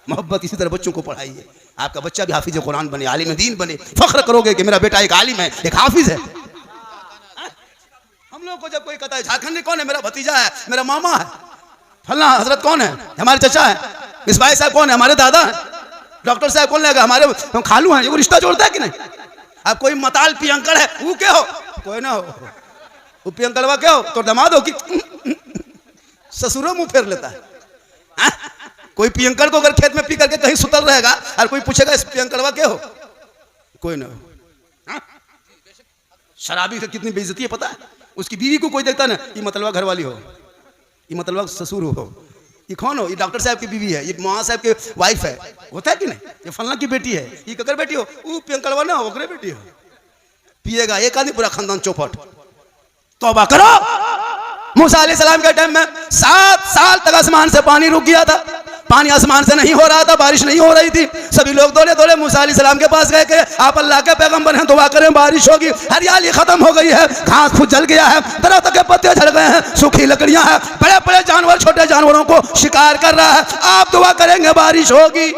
मोहब्बत इसी तरह बच्चों को पढ़ाइए। आपका बच्चा भी हाफिज कुरान बने, आलिम दीन बने। फख्र करोगे कि मेरा बेटा एक आलिम है, एक हाफिज है। हम लोग को जब कोई कहता है झारखंडी कौन है? मेरा भतीजा है, मेरा मामा है। फलना हजरत कौन है? हमारे चचा है। मिसबाई साहब कौन है? हमारे दादा है। डॉक्टर साहब कौन लेगा? हमारे खालू हैं। वो रिश्ता जोड़ता है कि नहीं? अब कोई मताल पियंकड़ है, वो क्या हो? कोई ना हो, वो पियंकड़वा क्या हो? तो दामाद हो कि ससुरों मुंह फेर लेता है। कोई पियंकड़ को अगर खेत में पी करके कहीं सुतल रहेगा और कोई पूछेगा इस पियंकड़वा क्या हो? कोई ना हो। शराबी का कितनी बेइज्जती है पता है? उसकी बीवी को कोई देखता ना, ये मतलबा घर वाली हो, ये मतलबा ससुर हो, ये कौन हो? ये डॉक्टर साहब की बीवी है, ये मौलाना साहब के वाइफ है। होता है कि नहीं? ये फलना की बेटी है, ये ककर बेटी हो, वो पियंकड़वा ना हो, ओकरे बेटी हो। पिएगा एक आदमी पूरा खानदान चौपट। तौबा करो। मूसा अलैहिस्सलाम के टाइम में 7 साल तक आसमान से पानी रुक गया था। पानी आसमान से नहीं हो रहा था, बारिश नहीं हो रही थी। सभी लोग दौड़े दौड़े मूसा अलैहिस्सलाम के पास गए कि आप अल्लाह के पैगंबर हैं, दुआ करें बारिश होगी। हरियाली खत्म हो गई है, घास फूस जल गया है, दरख्त के पत्ते झड़ गए हैं, सूखी लकड़ियां हैं, बड़े बड़े जानवर छोटे जानवरों को शिकार कर रहा है। आप दुआ करेंगे बारिश होगी।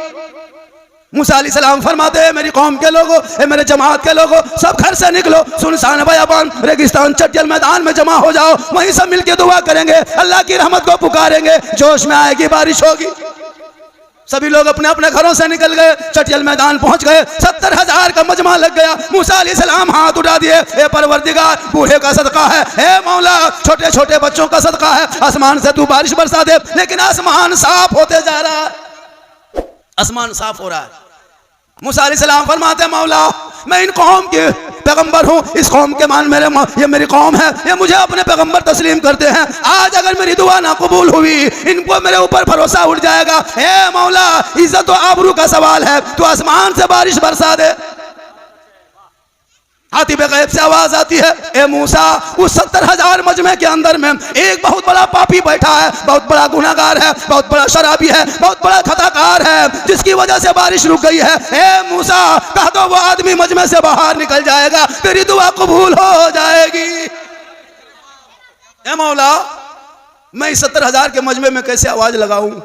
मूसा अलैहिस्सलाम फरमाते हैं मेरी कौम के लोगों, मेरे जमात के लोगों, सब घर से निकलो, सुनसान बयाबान रेगिस्तान चट्टियल मैदान में जमा हो जाओ। वहीं सब मिलके दुआ करेंगे, अल्लाह की रहमत को पुकारेंगे, जोश में आएगी, बारिश होगी। सभी लोग अपने अपने घरों से निकल गए, चट्टियल मैदान पहुंच गए। 70,000 का मजमा लग गया। मूसा अलैहिस्सलाम हाथ उठा दिए, ए परवरदिगार, बूढ़े का सदका है, ए मौला छोटे छोटे बच्चों का सदका है, आसमान से तू बारिश बरसा दे। लेकिन आसमान साफ होते जा रहा है, आसमान साफ हो रहा है। मूसा अलैहिस्सलाम फरमाते मौला मैं इन कौम के पैगंबर हूँ, इस कौम के मान ये मेरी कौम है, ये मुझे अपने पैगंबर तस्लीम करते हैं। आज अगर मेरी दुआ ना कबूल हुई, इनको मेरे ऊपर भरोसा उठ जाएगा। हे मौला इज्जत और आबरू का सवाल है, तू आसमान से बारिश बरसा दे। हाथी पे गैब से आवाज आती है, ए मूसा उस 70,000 मजमे के अंदर में एक बहुत बड़ा पापी बैठा है, बहुत बड़ा गुनाहगार है, बहुत बड़ा शराबी है, बहुत बड़ा खताकार है, जिसकी वजह से बारिश रुक गई है। ए मूसा कह दो वो आदमी मजमे से बाहर निकल जाएगा, तेरी दुआ कबूल हो जाएगी। ए मौला मैं इस 70,000 के मजमे में कैसे आवाज लगाऊं?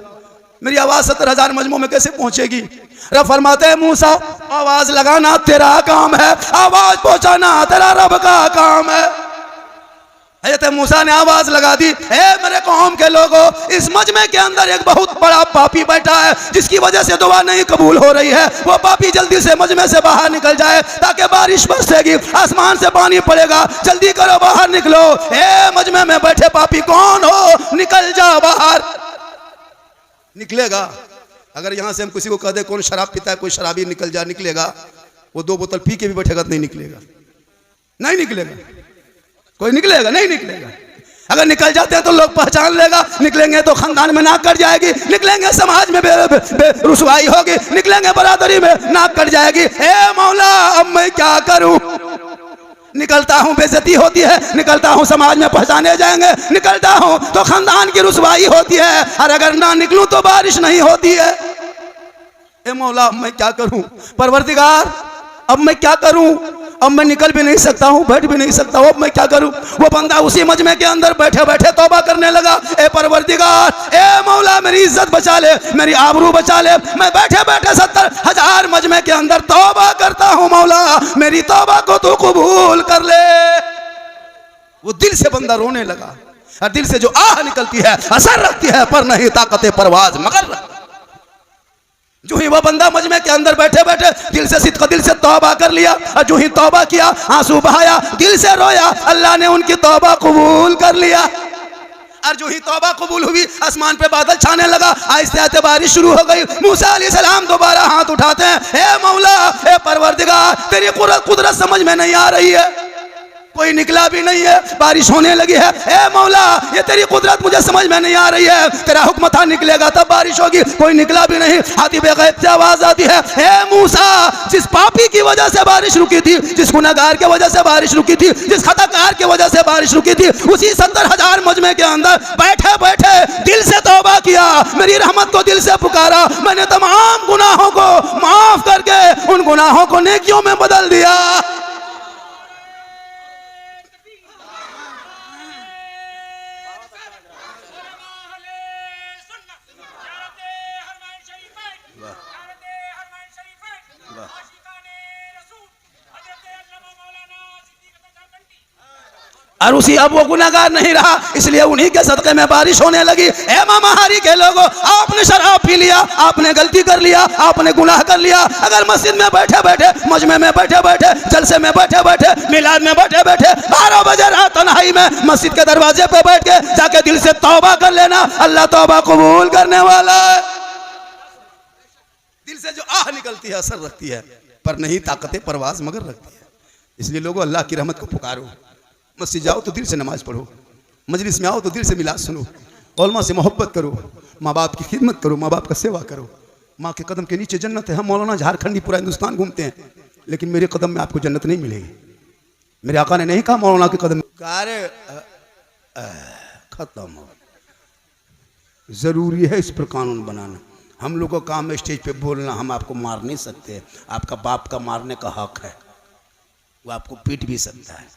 मेरी आवाज 70,000 मजमों में कैसे पहुंचेगी? रब फरमाते हैं मूसा आवाज लगाना तेरा काम है, आवाज पहुंचाना तेरा रब का काम है। हज़रत मूसा ने आवाज लगा दी, हे मेरे कौम के लोगों, इस मजमे के अंदर एक बहुत बड़ा पापी बैठा है, जिसकी वजह से दुआ नहीं कबूल हो रही है। वो पापी जल्दी से मजमे से बाहर निकल जाए ताकि बारिश बरसेगी, आसमान से पानी पड़ेगा। जल्दी करो बाहर निकलो। हे मजमे में बैठे पापी कौन हो? निकल जाओ बाहर। निकलेगा। अगर यहां से हम किसी को कह दे कौन शराब पीता है, कोई शराबी निकल जा, निकलेगा? वो 2 बोतल पी के भी बैठेगा तो नहीं निकलेगा, नहीं निकलेगा, कोई निकलेगा नहीं निकलेगा। अगर निकल जाते हैं तो लोग पहचान लेगा, निकलेंगे तो खानदान में नाक कट जाएगी, निकलेंगे समाज में रुसवाई होगी, निकलेंगे बरादरी में नाक कट जाएगी। हे मौला अब मैं क्या करूं? निकलता हूं बेइज्जती होती है, निकलता हूं समाज में पहचाने जाएंगे, निकलता हूं तो खानदान की रुसवाई होती है, और अगर ना निकलूं तो बारिश नहीं होती है। ए मौला मैं क्या करूं? परवरदिगार अब मैं क्या करूं, अब मैं निकल भी नहीं सकता हूं, बैठ भी नहीं सकता हूं, अब मैं क्या करूं। वो बंदा उसी मजमे के अंदर बैठे बैठे तौबा करने लगा, ए परवरदिगार, ए मौला मेरी इज्जत बचा ले, मेरी आबरू बचा ले, मैं बैठे बैठे 70,000 मजमे के अंदर तौबा करता हूं, मौला मेरी तौबा को तू कबूल कर ले। वो दिल से बंदा रोने लगा, और दिल से जो आह निकलती है असर रखती है, पर नहीं ताकत परवाज मगर। जो ही वह बंदा मजमे के अंदर बैठे बैठे दिल से सिद्क दिल से तौबा कर लिया, और जो ही तौबा किया, आंसू बहाया, दिल से रोया, अल्लाह ने उनकी तौबा कबूल कर लिया। और जो ही तौबा कबूल हुई, आसमान पे बादल छाने लगा, आहिस्ते आहिस्ते बारिश शुरू हो गई। मूसा अलैहिस्सलाम दोबारा हाथ उठाते हैं, हे मौला, हे परवरदिगार, तेरी कुदरत समझ में नहीं आ रही है, कोई निकला भी नहीं है, बारिश होने लगी है। ए मौला, ये तेरी कुदरत मुझे समझ में नहीं आ रही है, तेरा हुक्म था निकलेगा तब बारिश होगी, कोई निकला भी नहीं। हाथी बेगैब से आवाज आती है, ए मूसा, जिस पापी की वजह से बारिश रुकी थी, जिस गुनहगार की वजह से बारिश रुकी थी, जिस खताकार की वजह से बारिश रुकी थी, उसी 70,000 मजमे के अंदर बैठे बैठे दिल से तौबा किया, मेरी रहमत को दिल से पुकारा, मैंने तमाम गुनाहों को माफ करके उन गुनाहों को नेकियों में बदल दिया। और उसी अब वो गुनाहगार नहीं रहा, इसलिए उन्हीं के सदक़े में बारिश होने लगी। ए मामाहारी के लोगों, आपने शराब पी लिया, आपने गलती कर लिया, आपने गुनाह कर लिया, अगर मस्जिद में बैठे बैठे, मजमे में बैठे बैठे, जलसे में बैठे बैठे, मिलाद में बैठे बैठे, 12 बजे रात तन्हाई में मस्जिद के दरवाजे पे बैठ के जाके दिल से तौबा कर लेना, अल्लाह तौबा कबूल करने वाला है। दिल से जो आह निकलती है असर रखती है, पर नहीं ताकत परवाज मगर रखती है। इसलिए लोगों, अल्लाह की रहमत को पुकारो, मस्जिद जाओ तो दिल से नमाज पढ़ो, मजलिस में आओ तो दिल से मिलाद सुनो, उलमा से मोहब्बत करो, माँ बाप की खिदमत करो, माँ बाप का सेवा करो। माँ के कदम के नीचे जन्नत है। हम मौलाना झारखंडी पूरा हिंदुस्तान घूमते हैं, लेकिन मेरे कदम में आपको जन्नत नहीं मिलेगी। मेरे आका ने नहीं कहा मौलाना के कदम खत्म हो। जरूरी है इस पर कानून बनाना। हम लोग का काम है स्टेज पे बोलना, हम आपको मार नहीं सकते, आपका बाप का मारने का हक है, वो आपको पीट भी सकता है,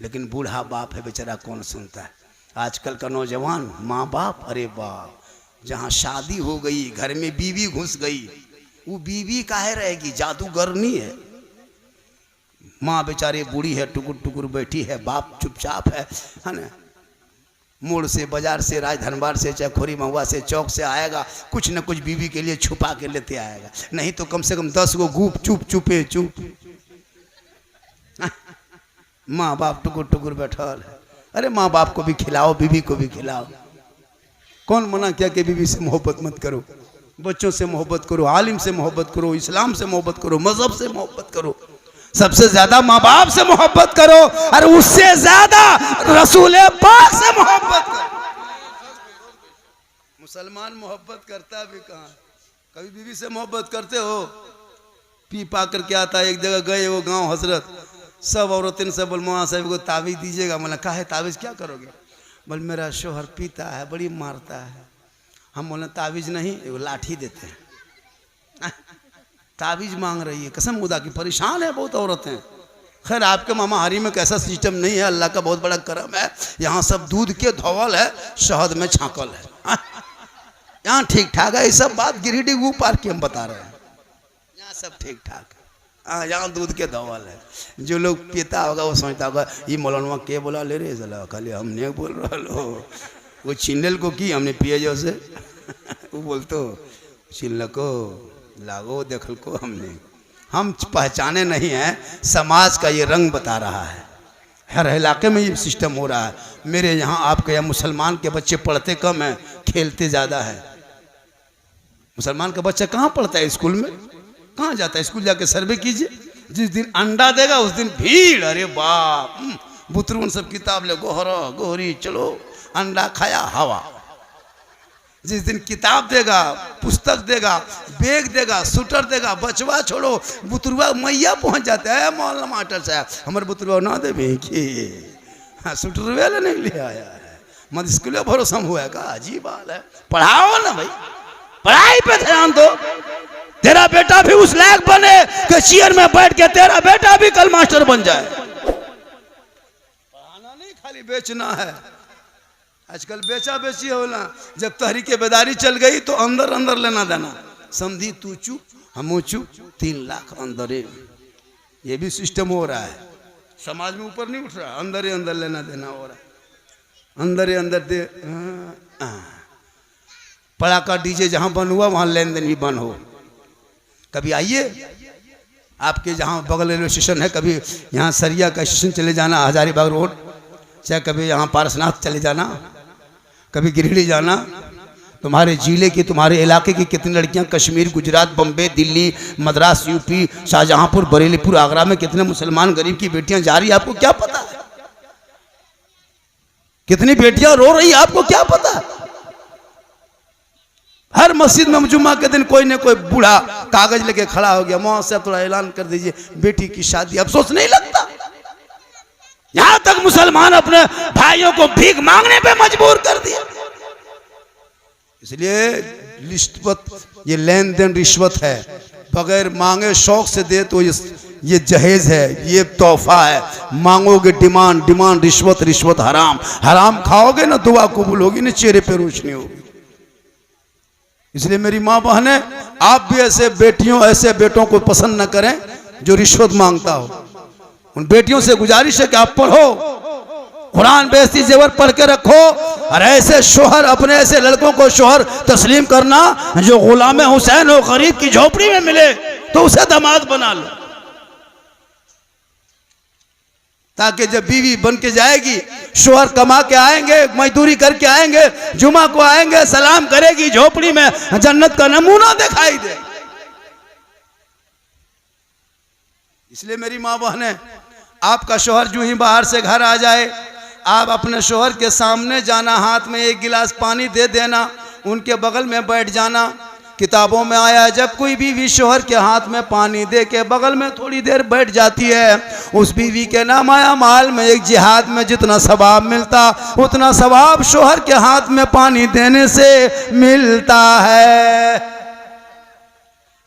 लेकिन बूढ़ा बाप है बेचारा, कौन सुनता है। आजकल का नौजवान माँ बाप, अरे बाप, जहाँ शादी हो गई, घर में बीवी घुस गई, वो बीवी काहे रहेगी, जादूगरनी है। माँ बेचारी बूढ़ी है, टुकुर टुकुर बैठी है, बाप चुपचाप है ना। मोड़ से, बाजार से, राजधनबार से, चाहे खोरी महुआ से, चौक से आएगा, कुछ न कुछ बीवी के लिए छुपा के लेते आएगा, नहीं तो कम से कम 10 गो गुप चुप चुपे चुप। माँ बाप टुकुर टुकुर बैठल है। अरे माँ बाप को भी खिलाओ, बीवी को भी खिलाओ। कौन मना किया कि बीवी से मोहब्बत मत करो, बच्चों से मोहब्बत करो, आलिम से मोहब्बत करो, इस्लाम से मोहब्बत करो, मजहब से मोहब्बत करो, सबसे ज्यादा माँ बाप से मोहब्बत करो, और उससे ज्यादा रसूल पाक से मोहब्बत करो। मुसलमान मोहब्बत करता भी कहाँ, कभी बीवी से मोहब्बत करते हो? पी पा कर क्या आता है, एक जगह गए वो गांव हजरत, सब औरतें से बोल मौलाना साहब को ताबीज़ दीजिएगा। मैंने कहा है ताबीज़ क्या करोगे? बोल मेरा शोहर पीता है, बड़ी मारता है। हम बोले ताबीज़ नहीं, वो लाठी देते हैं। ताबीज़ मांग रही है, कसम खुदा की, परेशान है बहुत औरतें। खैर आपके मामा हारी में कैसा सिस्टम नहीं है, अल्लाह का बहुत बड़ा करम है। यहाँ सब दूध के धोवल है, शहद में छाकल है। यहाँ ठीक ठाक है। ये सब बात गिरिडीह वो पार की हम बता रहे हैं, यहाँ सब ठीक ठाक है। हाँ, यहाँ दूध के धोवल है। जो लोग पीता होगा वो सोचता होगा ये मौलाना के बोला ले रे जला, खाली हमने बोल रहा हो, वो चिन्नल को की हमने पिए जो से वो बोलते चिल्ल को लागो देखल को हमने, हम पहचाने नहीं हैं। समाज का ये रंग बता रहा है, हर इलाके में ये सिस्टम हो रहा है। मेरे यहाँ आपके यहाँ मुसलमान के बच्चे पढ़ते कम हैं, खेलते ज़्यादा है। मुसलमान का बच्चा कहाँ पढ़ता है, स्कूल में कहाँ जाता है? स्कूल जाके सर्वे कीजिए, जिस दिन अंडा देगा उस दिन भीड़। अरे बाप, बुतरून सब किताब ले, गोहरा गोहरी चलो, अंडा खाया हवा। जिस दिन किताब देगा, पुस्तक देगा, बैग देगा, स्वेटर देगा, बचवा छोड़ो, बुतरुआ मैया पहुंच जाता है। मौलाना मास्टर साहब हमारे बुतरुआ ना दे कि हाँ स्वेटर वेला नहीं ले आया है, मत स्कूल भरोसा हुआ है का? अजीब हाल है। पढ़ाओ ना भाई, पढ़ाई पे ध्यान दो, तेरा बेटा भी उस लायक बने कि चेयर में बैठ के तेरा बेटा भी कल मास्टर बन जाए। पढ़ाना नहीं खाली बेचना है। आजकल बेचा बेची होला। जब तहरीके बेदारी चल गई तो अंदर अंदर लेना देना, समझी तू चुप हम चुप, 3 लाख अंदर। ये भी सिस्टम हो रहा है, समाज में ऊपर नहीं उठ रहा, अंदर ही अंदर लेना देना हो रहा है, अंदर ही अंदर दे। पड़ाका डीजे जहां बंद हुआ वहां लेन देन भी बंद हो। कभी आइए आपके जहां बगल रेलवे स्टेशन है, कभी यहाँ सरिया का स्टेशन चले जाना, हजारीबाग रोड, चाहे कभी यहाँ पारसनाथ चले जाना, कभी गिरिडीह जाना, तुम्हारे जिले की तुम्हारे इलाके की कितनी लड़कियां कश्मीर, गुजरात, बम्बे, दिल्ली, मद्रास, यूपी, शाहजहांपुर, बरेलीपुर, आगरा में कितने मुसलमान गरीब की बेटियां जा रही है, आपको क्या पता है? कितनी बेटियां रो रही है, आपको क्या पता है? हर मस्जिद में जुम्मा के दिन कोई न कोई बूढ़ा कागज लेके खड़ा हो गया, वहां से थोड़ा ऐलान कर दीजिए बेटी की शादी। अफसोस नहीं लगता? यहां तक मुसलमान अपने भाइयों को भीख मांगने पे मजबूर कर दिया। इसलिए रिश्वत, ये लेन देन रिश्वत है, बगैर मांगे शौक से दे तो ये जहेज है, ये तोहफा है। मांगोगे डिमांड, डिमांड रिश्वत, रिश्वत हराम, हराम खाओगे ना दुआ कबूल होगी ना चेहरे पे रोशनी होगी। इसलिए मेरी माँ बहने, आप भी ऐसे बेटियों ऐसे बेटों को पसंद न करें जो रिश्वत मांगता हो। उन बेटियों से गुजारिश है कि आप पढ़ो, कुरान बेइज्जती जेवर पढ़ के रखो, और ऐसे शोहर, अपने ऐसे लड़कों को शोहर तस्लीम करना जो गुलाम हुसैन हो, गरीब की झोपड़ी में मिले तो उसे दामाद बना लो, ताकि जब बीवी बन के जाएगी, शोहर कमा के आएंगे, मजदूरी करके आएंगे, जुमा को आएंगे, सलाम करेगी, झोपड़ी में जन्नत का नमूना दिखाई दे। इसलिए मेरी माँ बहने, आपका शोहर जो ही बाहर से घर आ जाए, आप अपने शोहर के सामने जाना, हाथ में 1 गिलास पानी दे देना, उनके बगल में बैठ जाना। किताबों में आया है, जब कोई बीवी शोहर के हाथ में पानी दे के बगल में थोड़ी देर बैठ जाती है, उस बीवी के नाम आया माल में एक जिहाद में जितना सवाब मिलता, उतना सवाब शोहर के हाथ में पानी देने से मिलता है।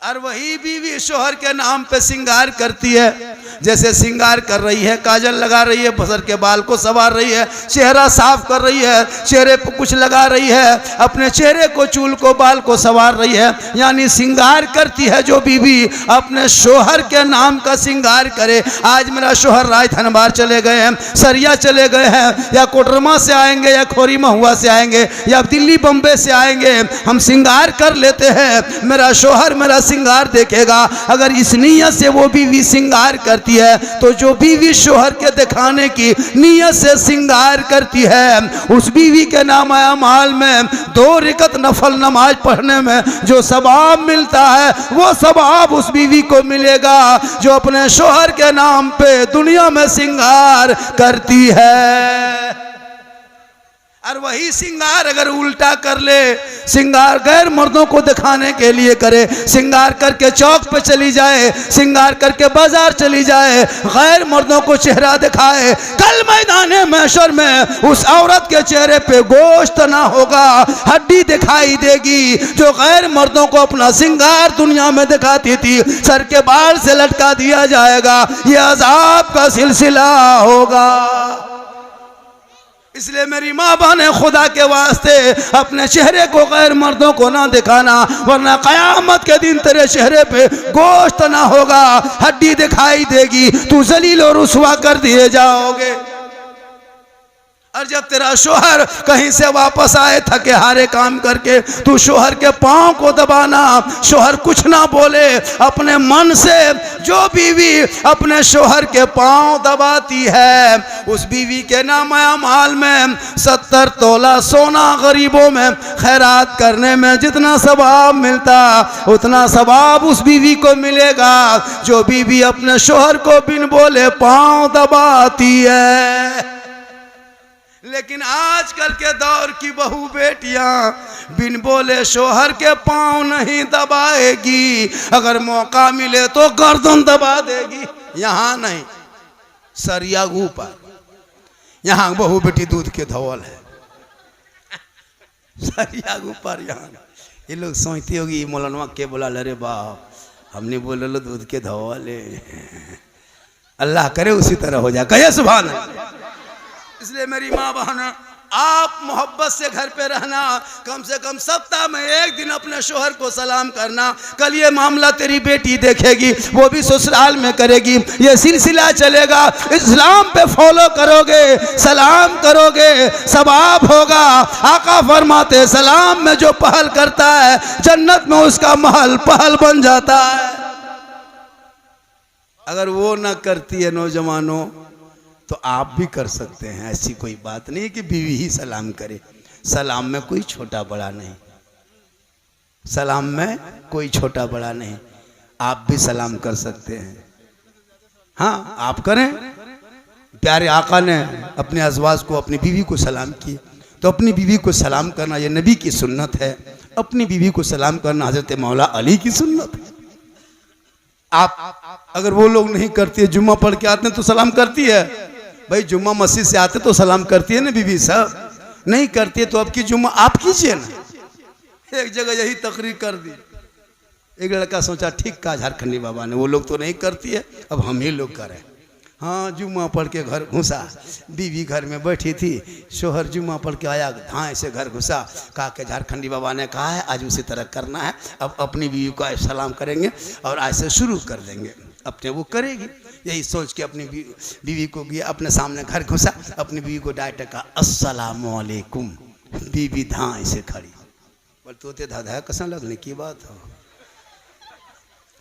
और वही बीवी शोहर के नाम पे सिंगार करती है, जैसे सिंगार कर रही है, काजल लगा रही है, बसर के बाल को संवार रही है, चेहरा साफ कर रही है, चेहरे पर कुछ लगा रही है, अपने चेहरे को, चूल को, बाल को संवार रही है, यानी सिंगार करती है। जो बीवी अपने शोहर के नाम का सिंगार करे, आज मेरा शोहर राजधनबार चले गए हैं, सरिया चले गए हैं, या कोटरमा से आएंगे, या खोरी महुआ से आएंगे, या दिल्ली बम्बे से आएंगे, हम सिंगार कर लेते हैं, मेरा शोहर मेरा सिंगार देखेगा। अगर इस नियत से वो बीवी सिंगार करती है, तो जो बीवी शोहर के दिखाने की नियत से सिंगार करती है, उस बीवी के नाम अमाल में 2 रकात नफल नमाज पढ़ने में जो सवाब मिलता है, वो सवाब उस बीवी को मिलेगा जो अपने शोहर के नाम पे दुनिया में सिंगार करती है। और वही सिंगार अगर उल्टा कर ले, सिंगार गैर मर्दों को दिखाने के लिए करे, सिंगार करके चौक पे चली जाए, सिंगार करके बाजार चली जाए, गैर मर्दों को चेहरा दिखाए, कल मैदान महशर में उस औरत के चेहरे पे गोश्त ना होगा, हड्डी दिखाई देगी। जो गैर मर्दों को अपना सिंगार दुनिया में दिखाती थी, सर के बाल से लटका दिया जाएगा, ये अजाब का सिलसिला होगा। इसलिए मेरी माँ बहने, खुदा के वास्ते अपने चेहरे को गैर मर्दों को ना दिखाना, वरना कयामत के दिन तेरे चेहरे पे गोश्त ना होगा, हड्डी दिखाई देगी, तू जलील और रुसवा कर दिए जाओगे। और जब तेरा शोहर कहीं से वापस आए थके हारे काम करके, तू शोहर के पांव को दबाना, शोहर कुछ ना बोले, अपने मन से जो बीवी अपने शोहर के पांव दबाती है, उस बीवी के नाम अमाल में 70 तोला सोना गरीबों में खैरात करने में जितना सवाब मिलता, उतना सवाब उस बीवी को मिलेगा जो बीवी अपने शोहर को बिन बोले पांव दबाती है। लेकिन आजकल के दौर की बहू बेटियां बिन बोले शोहर के पांव नहीं दबाएगी, अगर मौका मिले तो गर्दन दबा देगी। यहाँ नहीं, सरिया ऊपर, यहाँ बहू बेटी दूध के धवल है, सरिया ऊपर। यहाँ ये लोग सोचती होगी मौलाना के बोला, अरे बाप हमने बोले लो दूध के धवाले, अल्लाह करे उसी तरह हो जाए। कहे सुभान अल्लाह। इसलिए मेरी माँ बहन, आप मोहब्बत से घर पे रहना, कम से कम सप्ताह में एक दिन अपने शोहर को सलाम करना। कल ये मामला तेरी बेटी देखेगी, वो भी ससुराल में करेगी, ये सिलसिला चलेगा। इस्लाम पे फॉलो करोगे, सलाम करोगे, सवाब होगा। आका फरमाते सलाम में जो पहल करता है जन्नत में उसका महल पहल बन जाता है। अगर वो ना करती है नौजवानों तो आप भी कर सकते हैं। ऐसी कोई बात नहीं कि बीवी ही सलाम करे। सलाम में कोई छोटा बड़ा नहीं, सलाम में कोई छोटा बड़ा नहीं, आप भी सलाम कर सकते हैं। हाँ आप करें। प्यारे आका ने अपने अज़वाज को, अपनी बीवी को सलाम की, तो अपनी बीवी को सलाम करना ये नबी की सुन्नत है। अपनी बीवी को सलाम करना हज़रत मौला अली की सुन्नत है। आप अगर वो लोग नहीं करती है, जुम्मा पढ़ के आते हैं तो सलाम करती है भाई, जुम्मा मस्जिद से आते तो सलाम करती है ना बीवी साहब। नहीं करती है तो अब की जुम्मा आप कीजिए ना। एक जगह यही तकरीर कर दी, एक लड़का सोचा ठीक कहा झारखंडी बाबा ने, वो लोग तो नहीं करती है अब हम ही लोग करें। हाँ जुम्मा पढ़ के घर घुसा, बीवी घर में बैठी थी, शोहर जुम्मा पढ़ के आया, धाए से घर घुसा, कहा कि झारखंडी बाबा ने कहा है आज उसी तरह करना है, अब अपनी बीवी को सलाम करेंगे और ऐसे शुरू कर देंगे। अपने वो करेगी, यही सोच के अपनी बीवी को गया, अपने सामने घर घुसा, अपनी बीवी को डायरेक्ट कहा अस्सलामु अलैकुम। बीवी धाए से खड़ी, बोल तोते धाधा कसा लगने की बात हो।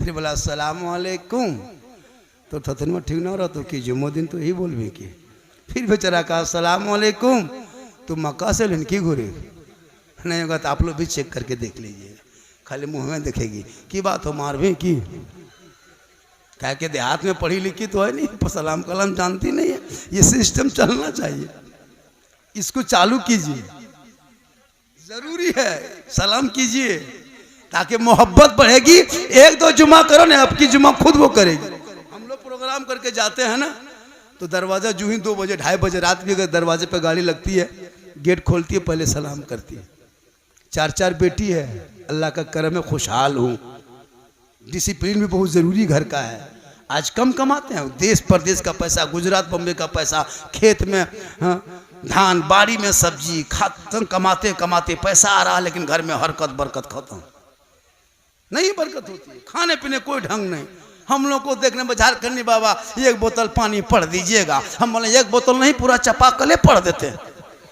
फिर बोला अस्सलामु अलैकुम, तो थथन में ठीक ना रहा तो कि जुम्मो दिन तो यही बोलबे कि। फिर बेचारा कहा अस्सलामु अलैकुम, तो मक्का से लनकी घुरे नहीं होगा तो आप लोग भी चेक करके देख लीजिए, खाली मुँह में देखेगी की बात हो मारवे की। क्या के देहात में पढ़ी लिखी तो है नहीं, सलाम कलाम जानती नहीं है। ये सिस्टम चलना चाहिए, इसको चालू कीजिए, जरूरी है सलाम कीजिए ताकि मोहब्बत बढ़ेगी। एक दो जुमा करो ना, आपकी जुमा खुद वो करेगी। हम लोग प्रोग्राम करके जाते हैं ना तो दरवाज़ा जो ही 2 बजे 2:30 बजे रात भी अगर दरवाजे पे गाड़ी लगती है, गेट खोलती है, पहले सलाम करती है। 4 बेटी है, अल्लाह का करम है, खुशहाल हूँ। डिसिप्लिन भी बहुत ज़रूरी घर का है। आज कम कमाते हैं, देश परदेश का पैसा, गुजरात बम्बे का पैसा, खेत में धान, बाड़ी में सब्जी, खाते कमाते कमाते पैसा आ रहा, लेकिन घर में हरकत बरकत खत्म नहीं, बरकत होती है, खाने पीने कोई ढंग नहीं। हम लोग को देखने में झारखंडी बाबा 1 बोतल पानी पढ़ दीजिएगा, हम बोले 1 बोतल नहीं पूरा चपाकले पढ़ देते हैं।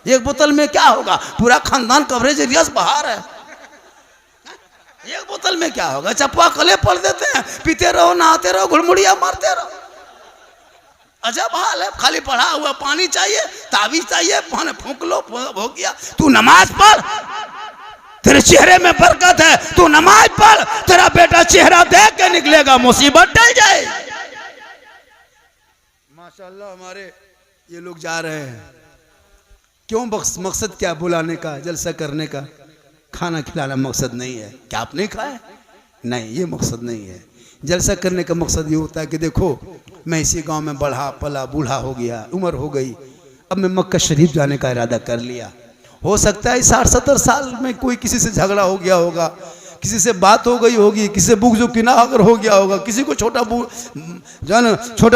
1 बोतल में क्या होगा, पूरा खानदान कवरेज रियाज बाहर है। 1 बोतल में क्या होगा, चप्पा कले पढ़ देते हैं, पीते रहो, नहाते रहो, घुड़मुड़िया मारते रहो। अजब हाल है, खाली पढ़ा हुआ पानी चाहिए, ताबीज चाहिए, फूंक लो हो गया। तू नमाज पढ़, तेरे चेहरे में बरकत है, तू नमाज पढ़, तेरा बेटा चेहरा देख के निकलेगा, मुसीबत टल जाए। माशाल्लाह हमारे ये लोग जा रहे हैं, क्यों? मकसद क्या बुलाने का, जलसा करने का? खाना खिलाना मकसद नहीं है। क्या आप नहीं खाए? नहीं, ये मकसद नहीं है। जलसा करने का मकसद ये होता है कि देखो मैं इसी गांव में बढ़ा पला, बूढ़ा हो गया, उम्र हो गई, अब मैं मक्का शरीफ जाने का इरादा कर लिया। हो सकता है 60-70 साल में कोई किसी से झगड़ा हो गया होगा, किसी से बात हो गई होगी, किसी से बुग़्ज़ किना अगर हो गया होगा, किसी को छोटा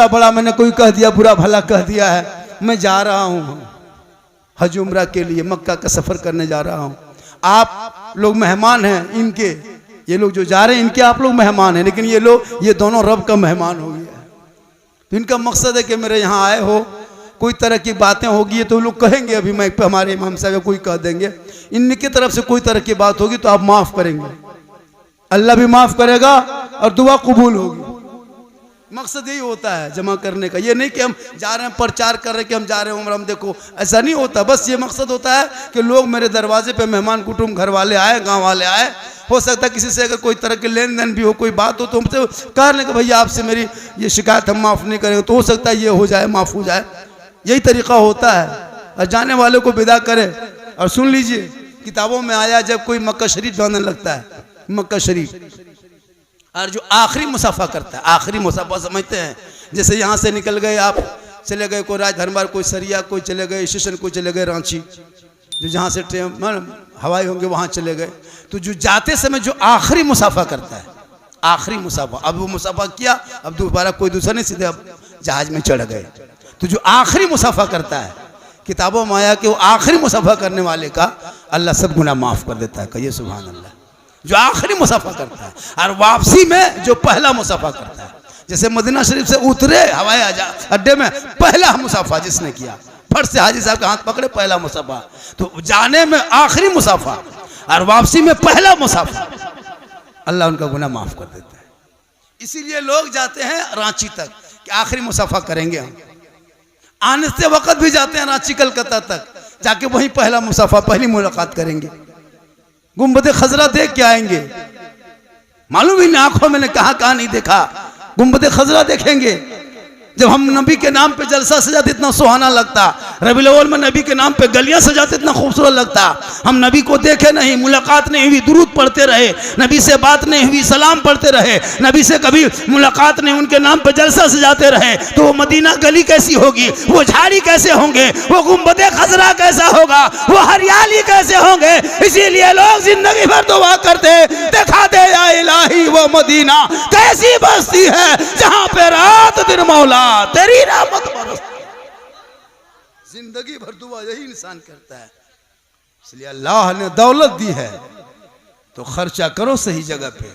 बड़ा मैंने कोई कह दिया, बुरा भला कह दिया है। मैं जा रहा हूँ हज उम्रा के लिए, मक्का का सफ़र करने जा रहा हूँ। आप लोग मेहमान हैं इनके, ये लोग जो जा रहे हैं इनके आप लोग मेहमान हैं, लेकिन ये दोनों रब का मेहमान हो गया। तो इनका मकसद है कि मेरे यहाँ आए हो, कोई तरह की बातें होगी तो लोग कहेंगे, अभी मैं हमारे इमाम साहब कोई कह देंगे, इनकी तरफ से कोई तरह की बात होगी तो आप माफ़ करेंगे, अल्लाह भी माफ़ करेगा और दुआ कबूल होगी। मकसद यही होता है जमा करने का। ये नहीं कि हम जा रहे हैं प्रचार कर रहे हैं कि हम जा रहे हैं उम्र, हम देखो, ऐसा नहीं होता। बस ये मकसद होता है कि लोग मेरे दरवाजे पे मेहमान कुटुंब घर वाले आए, गांव वाले आए। हो सकता है किसी से अगर कोई तरह के लेन देन भी हो, कोई बात हो, तो हमसे कह लें कि भैया आपसे मेरी ये शिकायत हम माफ़ नहीं करेंगे, तो हो सकता है ये हो जाए, माफ़ हो जाए। यही तरीका होता है। और जाने वाले को विदा करें। और सुन लीजिए, किताबों में आया जब कोई मक्का शरीफ जाने लगता है, मक्का शरीफ, और जो आखिरी मुसाफा करता है, आखिरी मुसाफा समझते हैं, जैसे यहाँ से निकल गए आप, चले गए कोई राजधनबार, कोई सरिया, कोई चले गए स्टेशन, कोई चले गए रांची, जो जहाँ से ट्रेन हवाई होंगे वहाँ चले गए। तो जो जाते समय जो आखिरी मुसाफा करता है, आखिरी मुसाफा। अब वो मुसाफा किया, अब दोबारा कोई दूसरा नहीं, सीधे अब जहाज में चढ़ गए। तो जो आखिरी मुसाफा करता है, किताबों में आया कि वो आखिरी मुसाफा करने वाले का अल्लाह सब गुनाह माफ़ कर देता है। कहिए सुभान अल्लाह। जो आखिरी मुसाफा करता है, और वापसी में जो पहला मुसाफा करता है, जैसे मदीना शरीफ से उतरे हवाई अड्डे में, पहला मुसाफा जिसने किया, फट से हाजी साहब का हाथ पकड़े, पहला मुसाफा। तो जाने में आखिरी मुसाफा और वापसी में पहला मुसाफा, अल्लाह उनका गुनाह माफ़ कर देता है। इसीलिए लोग जाते हैं रांची तक कि आखिरी मुसाफा करेंगे हम। आने से वक्त भी जाते हैं रांची कलकत्ता तक, जाके वहीं पहला मुसाफा, पहली मुलाकात करेंगे, गुंबद खजरा देख के आएंगे। मालूम ही नहीं आंखों में कहाँ कहाँ नहीं देखा, गुंबद खजरा देखेंगे। जब हम नबी के नाम पे जलसा सजाते इतना सुहाना लगता, रबीउल अव्वल में नबी के नाम पे गलियां सजाते इतना खूबसूरत लगता। हम नबी को देखे नहीं, मुलाकात नहीं हुई, दुरूद पढ़ते रहे, नबी से बात नहीं हुई, सलाम पढ़ते रहे, नबी से कभी मुलाकात नहीं, उनके नाम पे जलसा सजाते रहे, तो वो मदीना गली कैसी होगी, वो झाड़ी कैसे होंगे, वो गुंबद खजरा कैसा होगा, वो हरियाली कैसे होंगे। इसीलिए लोग जिंदगी भर दुआ करते, दिखा दे या इलाही वो मदीना कैसी बस्ती है जहां पे रात दिन मौला तेरी रहमत बरसती। जिंदगी भर दुआ यही इंसान करता है। इसलिए अल्लाह ने दौलत दी है तो खर्चा करो सही जगह पे।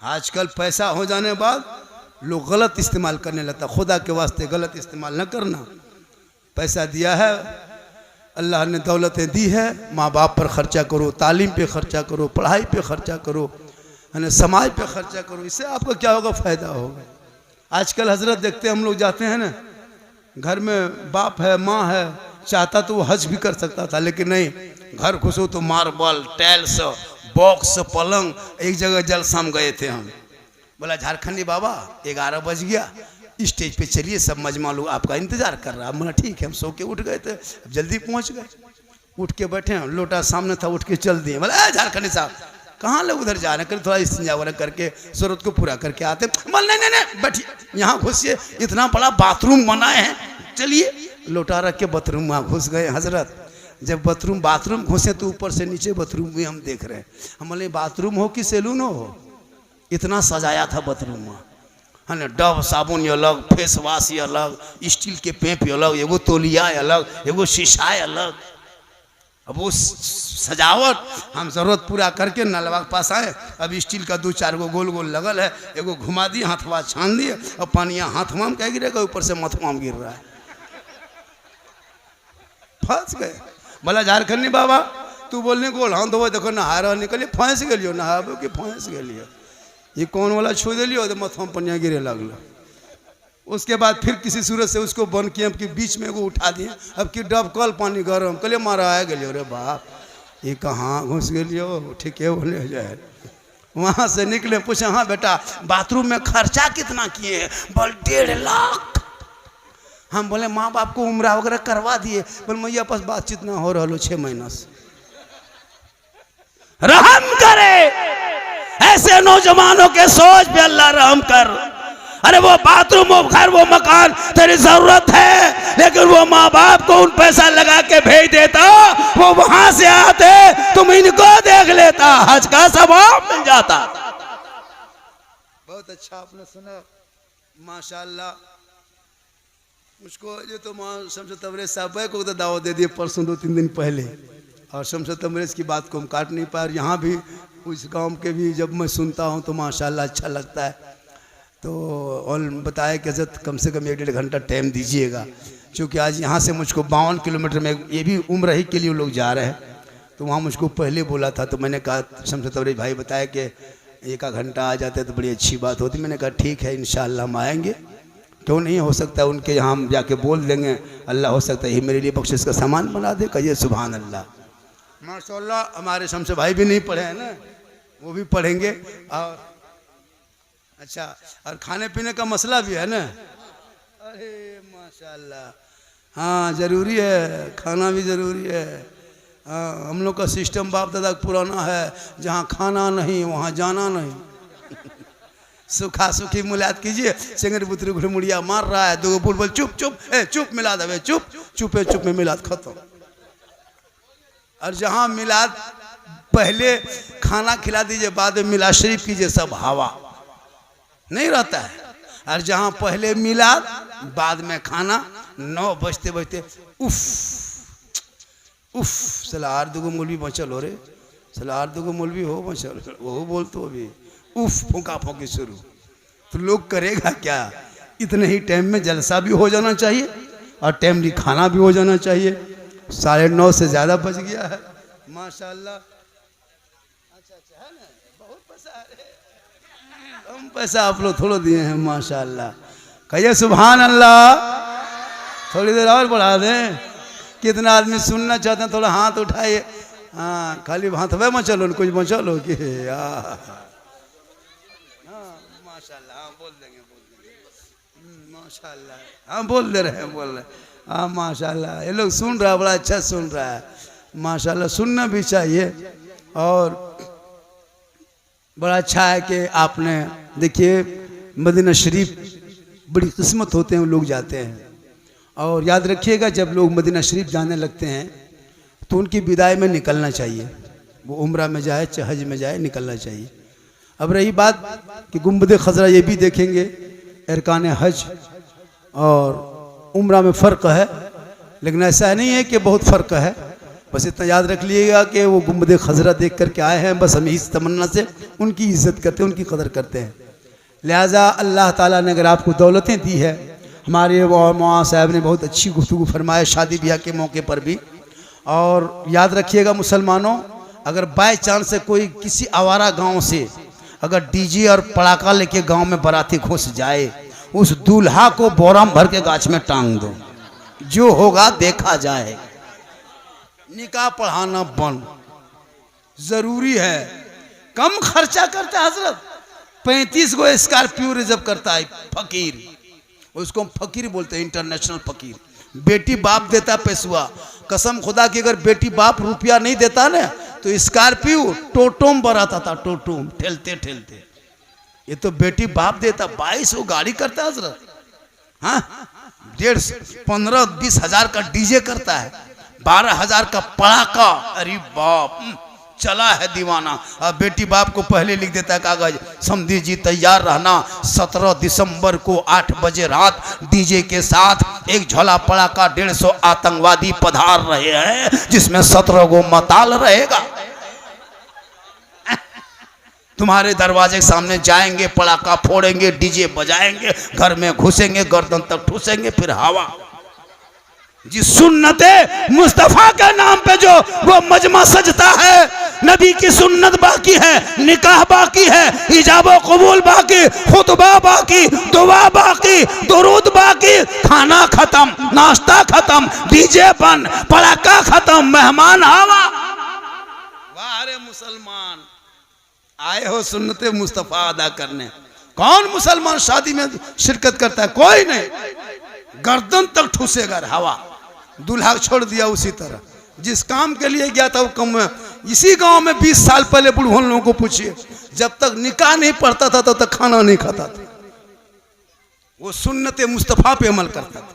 आजकल पैसा हो जाने के बाद लोग गलत इस्तेमाल करने लगता। खुदा के वास्ते गलत इस्तेमाल न करना। पैसा दिया है, अल्लाह ने दौलतें दी है, माँ बाप पर खर्चा करो, तालीम पे खर्चा करो, पढ़ाई पे खर्चा करो, समाज पे खर्चा करो। इससे आपका क्या होगा, फायदा होगा। आजकल हजरत देखते हैं, हम लोग जाते हैं ना, घर में बाप है, माँ है, चाहता तो वो हज भी कर सकता था, लेकिन नहीं, घर घुसो तो मार्बल, टाइल्स, बॉक्स, पलंग। एक जगह जलसा में गए थे हम, बोला झारखंडी बाबा 11 बज गया, स्टेज पे चलिए, सब मजमा लोग आपका इंतजार कर रहा है। बोला ठीक है। हम सो के उठ गए थे, जल्दी पहुंच गए, उठ के बैठे, लोटा सामने था, उठ के चल दिए। बोला झारखंडी साहब कहाँ लोग उधर जा रहे हैं, थोड़ा इस्तिंजा वगैरह करके जरूरत को पूरा करके आते। बोल नहीं बैठिए, यहाँ घुसिए, इतना बड़ा बाथरूम बनाए हैं, चलिए। लोटा रख के बाथरूम वहाँ घुस गए हजरत। जब बाथरूम घुसे तो ऊपर से नीचे बाथरूम भी हम देख रहे हैं। हम बोले बाथरूम हो कि सैलून हो, इतना सजाया था बाथरूम में, है ना। डव साबुन अलग, फेस वाश अलग, स्टील के पेप अलग, एगो तोलिया अलग, एगो शीशा अलग। अब वो सजावट हम जरूरत पूरा करके नलवा के पास आए। अब स्टील का 2-4 गो गोल गोल लगल है, एगो घुमा दिए, हाथवा छान दिए, अब पानिया हाथवा में क्या गिरेगा, ऊपर से मथवा में गिर रहा है। फंस गए। बोला झारखंडी बाबा तू बोलने गोल हाँ धोबो, देखो नहा रहा निकलिए, फंस गलियो, नहाबो कि फंस गलियो, ये कौन वाला छू दिलियो तो मथवा में पनिया गिरे लगल। उसके बाद फिर किसी सूरत से उसको बंद किए, अब कि बीच में एगो उठा दिए, अब कि डबकल पानी गरम कलिए, मारा आ गलियो, रे बाप ये कहाँ घुस गलियो, ठीक है बोले जाए। वहाँ से निकले, पूछे हाँ बेटा बाथरूम में खर्चा कितना किए हैं? बोल 1.5 लाख। हम बोले माँ बाप को उम्रा वगैरह करवा दिए? बोल मैया पास बातचीत ना हो रहा 6 महीना से। रहम करे ऐसे नौजवानों के सोच पे अल्लाह रहम कर। अरे वो बाथरूम, वो घर, वो मकान तेरी जरूरत है, लेकिन वो माँ बाप को उन पैसा लगा के भेज देता, वो वहां से आते, तुम इनको देख लेता, हज का सवाब मिल जाता। बहुत अच्छा आपने सुना, माशाल्लाह। मुझको ये तो शमशद तबरेज साहब को तो दावत दे दिए परसों 2-3 दिन पहले, और शमशद तबरेज की बात को हम काट नहीं पाए। यहाँ भी उस गांव के भी जब मैं सुनता हूँ तो माशाल्लाह अच्छा लगता है। तो और बताया कि हज़रत कम से कम 1-1.5 घंटा टाइम दीजिएगा, क्योंकि आज यहाँ से मुझको 52 किलोमीटर में, ये भी उम्र ही के लिए लोग जा रहे हैं, तो वहाँ मुझको पहले बोला था। तो मैंने कहा, शमशद तबरेज भाई बताया कि 1 घंटा आ जाते तो बड़ी अच्छी बात होती। मैंने कहा ठीक है इंशाअल्लाह हम आएँगे, क्यों नहीं, हो सकता है उनके यहाँ हम जाके बोल देंगे, अल्लाह हो सकता है ये मेरे लिए बख्शिश का सामान बना दे। कहिए सुभान अल्लाह। माशाअल्लाह हमारे शमशद भाई भी नहीं पढ़े हैं ना, वो भी पढ़ेंगे। और अच्छा, और खाने पीने का मसला भी है ना। अरे माशाअल्लाह, हाँ ज़रूरी है, खाना भी ज़रूरी है। हाँ, हम लोग का सिस्टम बाप दादा पुराना है, जहाँ खाना नहीं वहाँ जाना नहीं। सूखा सूखी मुलाद कीजिए, सिंगर बुतरू घुड़मुड़िया मार रहा है, 2 बुलबुल चुप चुप, चुप मिलाद, अबे चुप, चुपे चुप में मिलाद खत्म। और जहाँ मिलाद पहले खाना खिला दीजिए, बाद में मिलाद शरीफ कीजिए, सब हवा नहीं रहता है। और जहाँ पहले मिलाद बाद में खाना, 9 बजते बजते उफ उफ सलार दुगो मौलवी बचल हो रे, सलार दुगो मौलवी हो बचल, वो बोल तो अभी उफ फूका फूकी शुरू। तो लोग करेगा क्या? इतने ही टाइम में जलसा भी हो जाना चाहिए और टाइमली खाना भी हो जाना चाहिए। 9:30 से ज़्यादा बज गया है माशाल्लाह। अच्छा है ना, बहुत पैसा है, कम पैसा आप लोग थोड़ा दिए हैं माशाल्लाह। कहिए सुभान अल्लाह। थोड़ी देर और बढ़ा दें। कितना आदमी सुनना चाहते हैं? थोड़ा हाथ उठाइए। हाँ, खाली हाथ में मचलो, कुछ मचलो कि माशाल्लाह। हाँ बोल देंगे माशाल्लाह। हाँ बोल दे रहे हैं, बोल रहे। हाँ माशाल्लाह, ये लोग सुन रहा है, बड़ा अच्छा सुन रहा है माशाल्लाह। सुनना भी चाहिए। और बड़ा अच्छा है कि आपने देखिए मदीना शरीफ बड़ी किस्मत होते हैं लोग जाते हैं। और याद रखिएगा, जब लोग मदीना शरीफ जाने लगते हैं तो उनकी विदाई में निकलना चाहिए। वो उम्रा में जाए चाहे हज में जाए, निकलना चाहिए। अब रही बात कि गुंबद खजरा, ये भी देखेंगे अरकान हज और उम्रा में फ़र्क है, लेकिन ऐसा नहीं है कि बहुत फ़र्क है। बस इतना याद रख लीजिएगा कि वो गुंबद खजरा देख करके आए हैं, बस हम इस तमन्ना से उनकी इज़्ज़त करते हैं, उनकी कदर करते हैं। लिहाजा अल्लाह ताला ने अगर आपको दौलतें दी है, हमारे मौलाना साहब ने बहुत अच्छी गुफ्तगू फरमाया शादी ब्याह के मौके पर भी। और याद रखिएगा मुसलमानों, अगर बाय चांस से कोई किसी आवारा गांव से अगर डीजे और पड़ाका लेके गांव में बाराती घुस जाए, उस दूल्हा को बोराम भर के गाछ में टांग दो, जो होगा देखा जाए। निकाह पढ़ाना बंद जरूरी है। कम खर्चा करता है हजरत, 35 गो स्कॉर्पियो रिजर्व करता है फकीर, उसको हम फकीर बोलते हैं, इंटरनेशनल फकीर। बेटी बाप देता पैसुआ, कसम खुदा की अगर बेटी बाप रुपया नहीं देता ना तो स्कॉर्पियो टोटोम बराता था, टोटोम ठेलते ठेलते। ये तो बेटी बाप देता। 22 वो गाड़ी करता है हजरत। हाँ, 1.5, 15, 20 हजार का डीजे करता है, 12 हजार का पड़ाका। अरे बाप, चला है दीवाना। अब बेटी बाप को पहले लिख देता है कागज, समधी जी तैयार रहना, 17 दिसंबर को 8 बजे रात डीजे के साथ एक झोला पड़ाका 150 आतंकवादी पधार रहे हैं, जिसमें 17 गो मताल रहेगा। तुम्हारे दरवाजे के सामने जाएंगे, पड़ाका फोड़ेंगे, डीजे बजाएंगे, घर में घुसेंगे, गर्दन तक ठूसेंगे, फिर हवा। जिस सुन्नते मुस्तफा के नाम पे जो वो मजमा सजता है, नबी की सुन्नत बाकी है, निकाह बाकी है, इजाबो कबूल बाकी, खुतबा बाकी, दुआ बाकी, दुरूद बाकी, खाना खत्म, नाश्ता खत्म, डीजे बंद, पड़ाका खत्म, मेहमान हवा। वाह रे मुसलमान, आए हो सुन्नते मुस्तफा अदा करने। कौन मुसलमान शादी में शिरकत करता है? कोई नहीं। गर्दन तक ठूसेगा हवा। दूल्हा छोड़ दिया उसी तरह, जिस काम के लिए गया था वो कम में। इसी गांव में 20 साल पहले बुढ़वन लोगों को पूछिए, जब तक निकाह नहीं पढ़ता था तब तक खाना नहीं खाता था। वो सुन्नते मुस्तफा पे अमल करता था।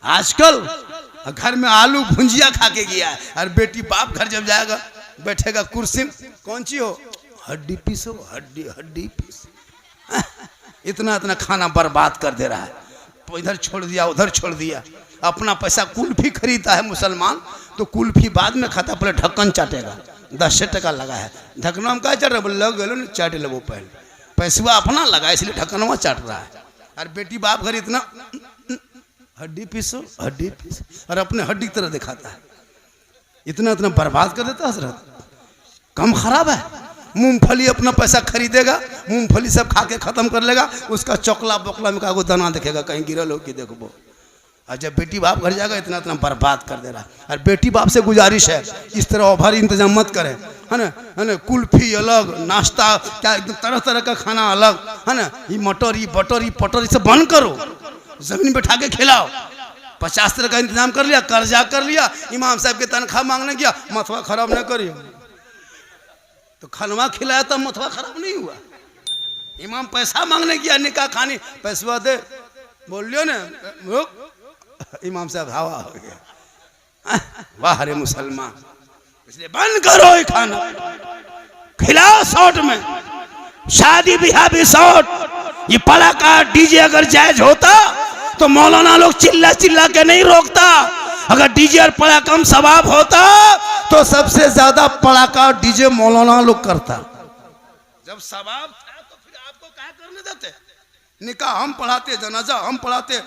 आजकल घर में आलू भुंजिया खा के गया है, और बेटी बाप घर जब जाएगा बैठेगा कुर्सी में, कौन सी हो, हड्डी पीसो, हड्डी हड्डी पीस। इतना इतना खाना बर्बाद कर दे रहा है। इधर छोड़ दिया, उधर छोड़ दिया। अपना पैसा कुल्फी खरीदता है मुसलमान, तो कुल्फी बाद में खाता, पहले ढक्कन चाटेगा। 10 टका लगा है, ढक्कनवा में क्या चाट रहा है, लग गए चाट लो पहले, पैसा अपना लगा इसलिए ढक्कनवा चाट रहा है। और बेटी बाप घर इतना हड्डी पीसो, हड्डी पीसो, और अपने हड्डी की तरह दिखाता है। इतना इतना बर्बाद कर देता है हजरत। कम खराब है। मूंगफली अपना पैसा खरीदेगा, मूंगफली सब खा के खत्म कर लेगा, उसका चौकला बोकला में कागो दाना देखेगा, कहीं गिरल हो कि देखो। और जब बेटी बाप घर जाएगा इतना इतना बर्बाद कर दे रहा है। और बेटी बाप से गुजारिश है, इस तरह ओवर इंतजाम मत करें, है ना। कुल्फी अलग, नाश्ता क्या, एकदम तरह तरह का खाना अलग, है ना। ये मटर, ये बटर, ये पटर, इसे बंद करो, जमीन बैठा के खिलाओ। 50 तरह का इंतजाम कर लिया, कर्जा कर लिया, इमाम साहब के तनख्वाह मांगने गया, मथवा खराब न करिए। तो खनवा खिलाया तब मथवा खराब नहीं हुआ। इमाम पैसा मांगने गया, निकाह खाने, पैसा दे, बोलियो ना, इमाम साहब हवा हो गया। वाह रे मुसलमान, इसलिए बंद करो ये खाना, खिलाओ शॉर्ट में, शादी ब्याह भी शॉर्ट। ये पड़ाका डीजे अगर जायज होता तो मौलाना लोग चिल्ला चिल्ला के नहीं रोकता। अगर डीजे और पड़ाका कम सवाब होता तो सबसे ज्यादा पड़ाका डीजे मौलाना लोग करता। जब सवाब था तो फिर आपको क्या करने देते? निकाह हम पढ़ाते, जनाजा हम पढ़ाते,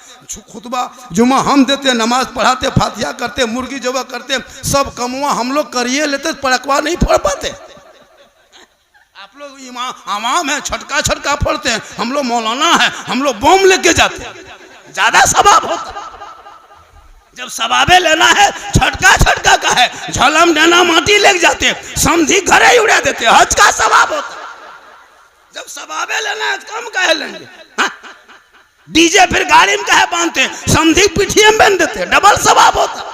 खुतबा जुमा हम देते, नमाज पढ़ाते, फातिहा करते, मुर्गी जबा करते, सब कमुआ हम लोग करिए लेते, पड़कवा नहीं फोड़ पाते। आप लोग इमाम है, छटका छटका फोड़ते हैं, हम लोग मौलाना है, हम लोग बम लेके जाते हैं, ज्यादा सवाब होता। जब सवाबे लेना है छटका छटका का है, झलम देना माटी लेके जाते, समझी घरे ही उड़ा देते, हज का सवाब होता। जब सवाबे लेना है कम कहे लेंगे, डीजे फिर गाड़ी में कहे बांधते, समझी पिठिए में बांध देते, डबल सवाब होता।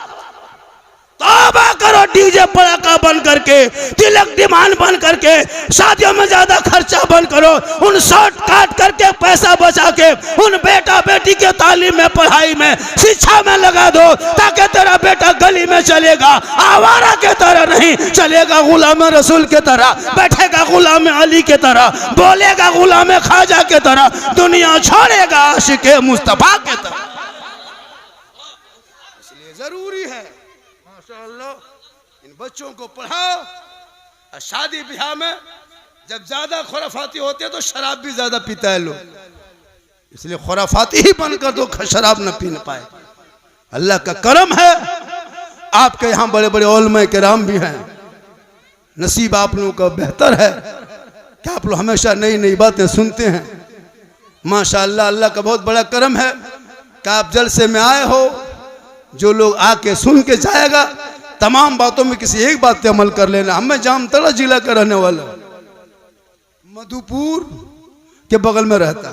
तौबा करो, डीजे पड़ाका बंद करके, तिलक डिमांड बंद करके, शादियों में ज्यादा खर्चा बंद करो, उन शॉर्ट काट करके पैसा बचा के उन बेटा बेटी के तालीम में, पढ़ाई में, शिक्षा में लगा दो, ताकि तेरा बेटा गली में चलेगा आवारा के तरह नहीं, चलेगा गुलाम रसूल के तरह, बैठेगा गुलाम अली के तरह, बोलेगा गुलाम ख्वाजा के तरह, दुनिया छोड़ेगा आशिक मुस्तफा के तरह। इसलिए जरूरी है इन बच्चों को पढ़ाओ। और शादी ब्याह में जब ज्यादा खुराफाती होते हैं तो शराब भी ज्यादा पीता है लोग, इसलिए खुराफाती ही बनकर दो, शराब न पीने पाए। अल्लाह का करम है आपके यहाँ बड़े बड़े उलमा किराम भी हैं, नसीब आप लोगों का बेहतर है कि आप लोग हमेशा नई नई बातें सुनते हैं। माशाअल्लाह, अल्लाह का बहुत बड़ा करम है कि आप जलसे में आए हो। जो लोग आके सुन के जाएगा, तमाम बातों में किसी एक बात पे अमल कर लेना। हमें जामतड़ा जिला का रहने वाला, मधुपुर के बगल में रहता,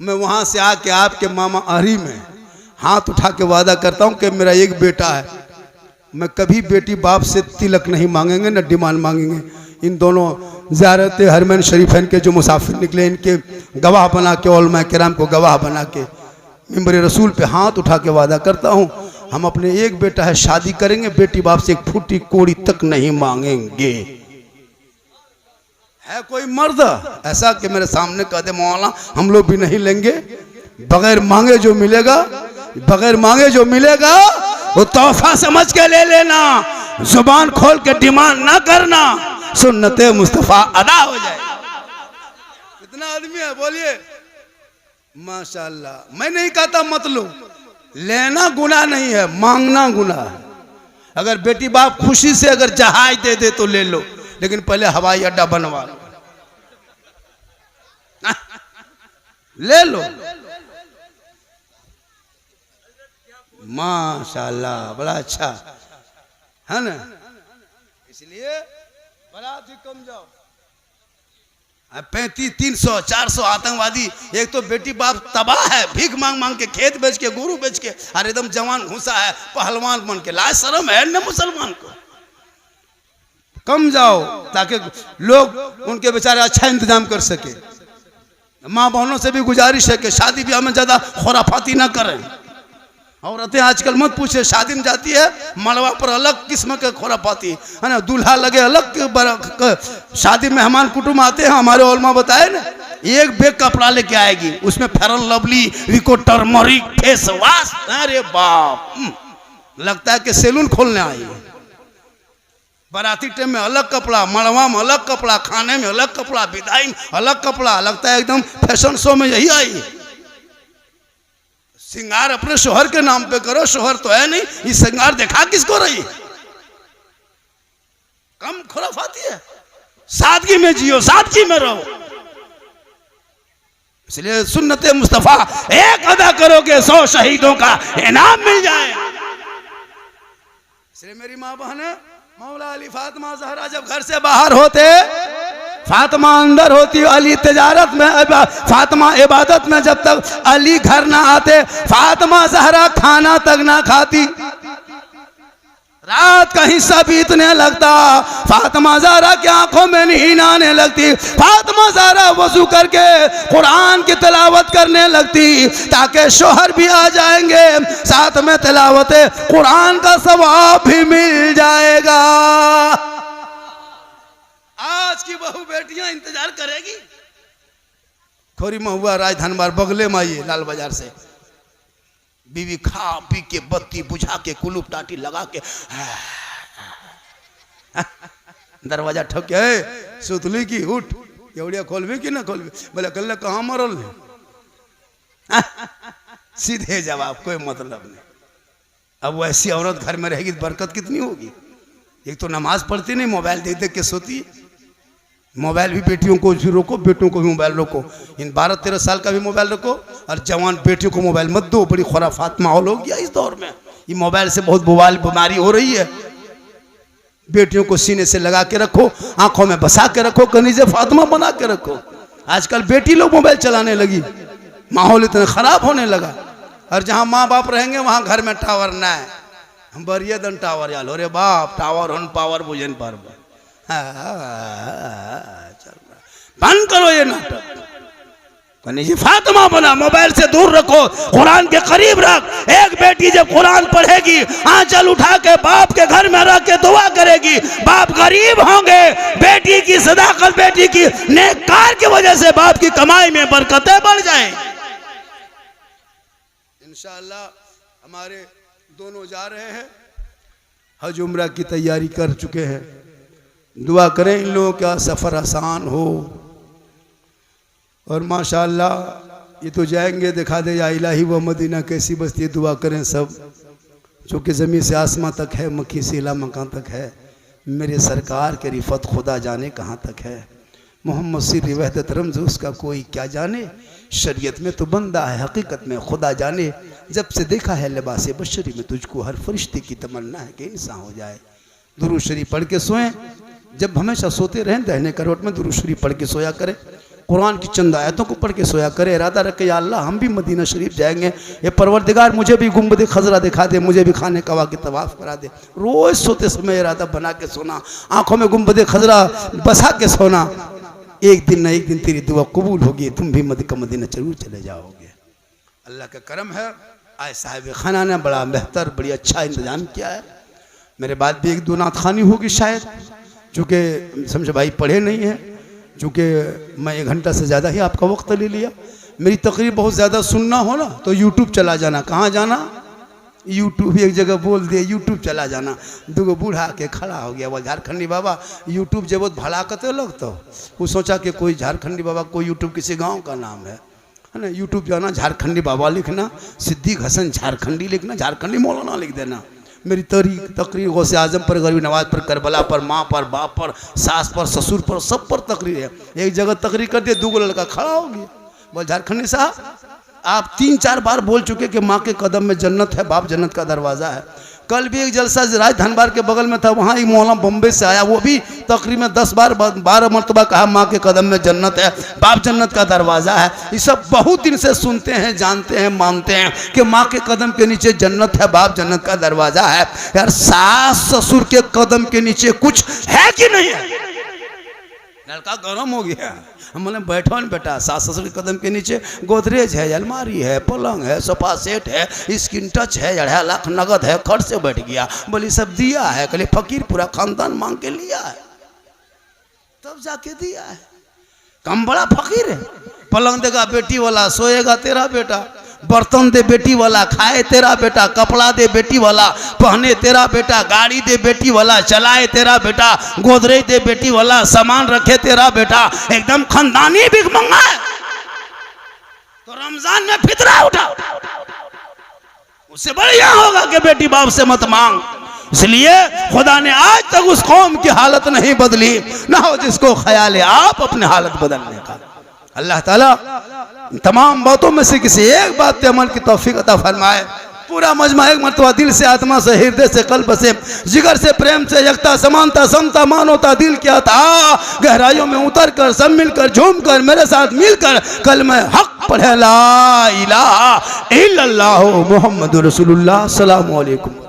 मैं वहां से आके आपके मामा आरी में हाथ उठा के वादा करता हूं कि मेरा एक बेटा है, मैं कभी बेटी बाप से तिलक नहीं मांगेंगे न डिमांड मांगेंगे। इन दोनों ज़ियारत हरमैन शरीफैन के जो मुसाफिर निकले, इनके गवाह बना के, उलमा किराम को गवाह बना के मिंबर रसूल पे हाथ उठा के वादा करता हूँ, हम अपने एक बेटा है शादी करेंगे, बेटी बाप से एक फूटी कोड़ी तक नहीं मांगेंगे। है कोई मर्द ऐसा कि मेरे सामने कह दे मौला हम लोग भी नहीं लेंगे? बगैर मांगे जो मिलेगा, बगैर मांगे जो मिलेगा वो तोहफा समझ के ले लेना, जुबान खोल के डिमांड ना करना, सुन्नते मुस्तफा अदा हो जाए। कितना आदमी है बोलिए? माशाअल्लाह। मैं नहीं कहता मत लो, लेना गुनाह नहीं है, मांगना गुनाह है। अगर बेटी बाप खुशी से अगर जहाज दे दे तो ले लो, लेकिन पहले हवाई अड्डा बनवा लो, ले लो। माशाअल्लाह, बड़ा अच्छा है ना। इसलिए बरात ही कम जाओ, 35, 300, 400 आतंकवादी, एक तो बेटी बाप तबाह है, भीख मांग मांग के, खेत बेच के, गुरु बेच के, और एकदम जवान घुसा है पहलवान बन के। लाज शर्म है न मुसलमान को? कम जाओ ताकि लोग उनके बेचारे अच्छा इंतजाम कर सके। माँ बहनों से भी गुजारिश है कि शादी ब्याह में ज्यादा खुराफाती ना करें। औरतें आजकल मत पूछे, शादी में जाती है मड़वा पर अलग किस्म के खुराफाती है ना, दूल्हा लगे अलग, शादी मेहमान कुटुंब आते हैं, हमारे उलमा बताए ना, एक बैग कपड़ा लेके आएगी, उसमें fair and lovely, Vicco turmeric, face wash, अरे बाप, लगता है कि सैलून खोलने आई है। बाराती टाइम में अलग कपड़ा, मड़वा में अलग कपड़ा, खाने में अलग कपड़ा, विदाई में अलग कपड़ा, लगता है एकदम फैशन शो में यही आई है। श्रृंगार अपने शोहर के नाम पे करो, शोहर तो है नहीं, ये श्रृंगार दिखा किसको रही है? कम खुराफाती है, सादगी में जियो, सादगी में रहो। इसलिए सुन्नते मुस्तफा एक अदा करोगे 100 शहीदों का इनाम मिल जाए। इसलिए मेरी माँ बहन मौला अली फातिमा ज़हरा जब घर से बाहर होते, फातिमा अंदर होती, अली तिजारत में, फातिमा इबादत में, जब तक अली घर ना आते फातिमा ज़हरा खाना तक ना खाती। रात का हिस्सा बीतने लगता, फातिमा ज़हरा की आंखों में नींद आने लगती। फातिमा ज़हरा वजू करके कुरान की तिलावत करने लगती ताकि शोहर भी आ जाएंगे, साथ में तिलावत कुरान का सवाब भी मिल जाएगा। आज की बहू बेटियां इंतजार करेगी। खोरी महुआ राजधानबार बगले में आइए लाल बाजार से, बीवी खा पी के बत्ती बुझा के कुलूप टाटी लगा के दरवाजा ठोके, सुतली की उठ केवड़िया खोलबी कि ना खोलबी, बोले कल कहाँ मरल सीधे जवाब, कोई मतलब नहीं। अब वैसी औरत घर में रहेगी तो बरकत कितनी होगी। एक तो नमाज पढ़ती नहीं, मोबाइल देख देख के सोती है। मोबाइल भी बेटियों को भी रोको, बेटों को भी मोबाइल रोको। इन 12-13 साल का भी मोबाइल रोको, और जवान बेटियों को मोबाइल मत दो। बड़ी खुराफात माहौल हो गया इस दौर में। ये मोबाइल से बहुत बीमारी हो रही है। बेटियों को सीने से लगा के रखो, आंखों में बसा के रखो, कनीज़े फातिमा बना के रखो। आजकल बेटी लोग मोबाइल चलाने लगी, माहौल इतना खराब होने लगा। और जहाँ माँ बाप रहेंगे वहाँ घर में टावर ना है, हम बरिए दन टावर याल हो रे बाप, टावर होन पावर बुझन पर बंद करो ये नाटक। कनीज़े फातिमा बना, मोबाइल से दूर रखो, कुरान के करीब रख। एक बेटी जब कुरान पढ़ेगी, आंचल उठा के बाप के घर में रख के दुआ करेगी। बाप गरीब होंगे, बेटी की सदाकत, बेटी की नेककार की वजह से बाप की कमाई में बरकतें बढ़ जाएं। इंशाअल्लाह हमारे दोनों जा रहे हैं, हज उम्रा की तैयारी कर चुके हैं। दुआ करें इन लोगों का सफ़र आसान हो। और माशाअल्लाह ये तो जाएंगे, दिखा दे या इलाही व मदीना कैसी बस्ती है। दुआ करें सब, चूँकि ज़मीन से आसमां तक है, मक्खी से इला मकां तक है। मेरे सरकार के रिफत खुदा जाने कहाँ तक है। मोहम्मद सिर वहदत रमज़ उसका कोई क्या जाने। शरीयत में तो बंदा है, हकीकत में खुदा जाने। जब से देखा है लिबास बशरी में तुझको, हर फरिश्ते की तमन्ना है कि इंसान हो जाए। दुरूद शरीफ पढ़ के सोएं। जब हमेशा सोते रहें दहने करवट में दुरूद शरीफ पढ़ के सोया करें। कुरान की चंद आयतों को पढ़ के सोया करे। इरादा रखे या अल्लाह हम भी मदीना शरीफ जाएंगे, ये परवरदिगार मुझे भी गुंबद खजरा दिखा दे, मुझे भी खाने कवा के तवाफ़ करा दे। रोज़ सोते समय इरादा बना के सोना, आंखों में गुंबद खजरा बसा के सोना। एक दिन न एक दिन तेरी दुआ कबूल होगी, तुम भी मदीना जरूर चले जाओगे। अल्लाह का करम है। आए साहिब खाना ने बड़ा बेहतर, बड़ी अच्छा इंतज़ाम किया है। मेरे बाद भी 1-2 नात खानी होगी शायद, चूँकि समझे भाई पढ़े नहीं हैं। चूँकि मैं 1 घंटा से ज़्यादा ही आपका वक्त ले लिया। मेरी तकरीर बहुत ज़्यादा सुनना हो ना तो यूट्यूब चला जाना। कहाँ जाना? यूट्यूब एक जगह बोल दिए, यूट्यूब चला जाना। 2 बूढ़ा के खड़ा हो गया, वो झारखंडी बाबा यूट्यूब जब बहुत भला करते लोग, तो वो सोचा कि कोई झारखंडी बाबा, कोई यूट्यूब किसी गाँव का नाम है ना। यूट्यूब जाना, झारखंडी बाबा लिखना, सिद्दीक हसन झारखंडी लिखना, झारखंडी मौलाना लिख देना। मेरी तकरीर गौसे आजम पर, गरीब नवाज पर, करबला पर, माँ पर, बाप पर, सास पर, ससुर पर, सब पर तकरीर है। एक जगह तकरीर कर दिया, 2 लड़का खड़ा हो गया, बोल झारखंडी साहब आप 3-4 बार बोल चुके कि माँ के कदम में जन्नत है, बाप जन्नत का दरवाज़ा है। कल भी एक जलसा राजधानबार के बगल में था, वहाँ एक मौलाना बम्बे से आया, वो भी तकरीर में 10-12 मरतबा कहा माँ के कदम में जन्नत है, बाप जन्नत का दरवाज़ा है। ये सब बहुत दिन से सुनते हैं, जानते हैं, मानते हैं कि माँ के कदम के नीचे जन्नत है, बाप जन्नत का दरवाज़ा है। यार सास ससुर के कदम के नीचे कुछ है कि नहीं है? लड़का गर्म हो गया। हम बोले बैठो न बेटा, सास ससुर के कदम के नीचे गोदरेज है, अलमारी है, पलंग है, सोफा सेट है, स्किन टच है, 2.5 लाख नगद है, खर्च से बैठ गया। बोली सब दिया है, कहले फकीर पूरा खानदान मांग के लिया है, तब जाके दिया है। कम बड़ा फकीर है। पलंग देगा बेटी वाला, सोएगा तेरा बेटा। बर्तन दे बेटी वाला, खाए तेरा बेटा। कपड़ा दे बेटी वाला, पहने तेरा बेटा। गाड़ी दे बेटी वाला, चलाए तेरा बेटा। गोदरेज दे बेटी वाला, सामान रखे तेरा बेटा। एकदम खानदानी भीख मंगा है। तो रमजान में फितरा उठा, उससे बढ़िया होगा कि बेटी बाप से मत मांग। इसलिए खुदा ने आज तक उस कौम की हालत नहीं बदली, ना हो जिसको ख्याल है आप अपने हालत बदलने का। अल्लाह ताला तमाम बातों में से किसी एक बात पे अमल की तौफीक अता फरमाए। पूरा मजमा एक मरतबा दिल से, आत्मा से, हृदय से, कल्ब से, जिगर से, प्रेम से, एकता, समानता, समता, मानवता, दिल क्या था गहराइयों में उतर कर, सब मिलकर, झूम कर, मेरे साथ मिलकर कलमे हक पढ़े, ला इलाहा इल्लल्लाहु मुहम्मदुर रसूलुल्लाह। अस्सलामु अलैकुम।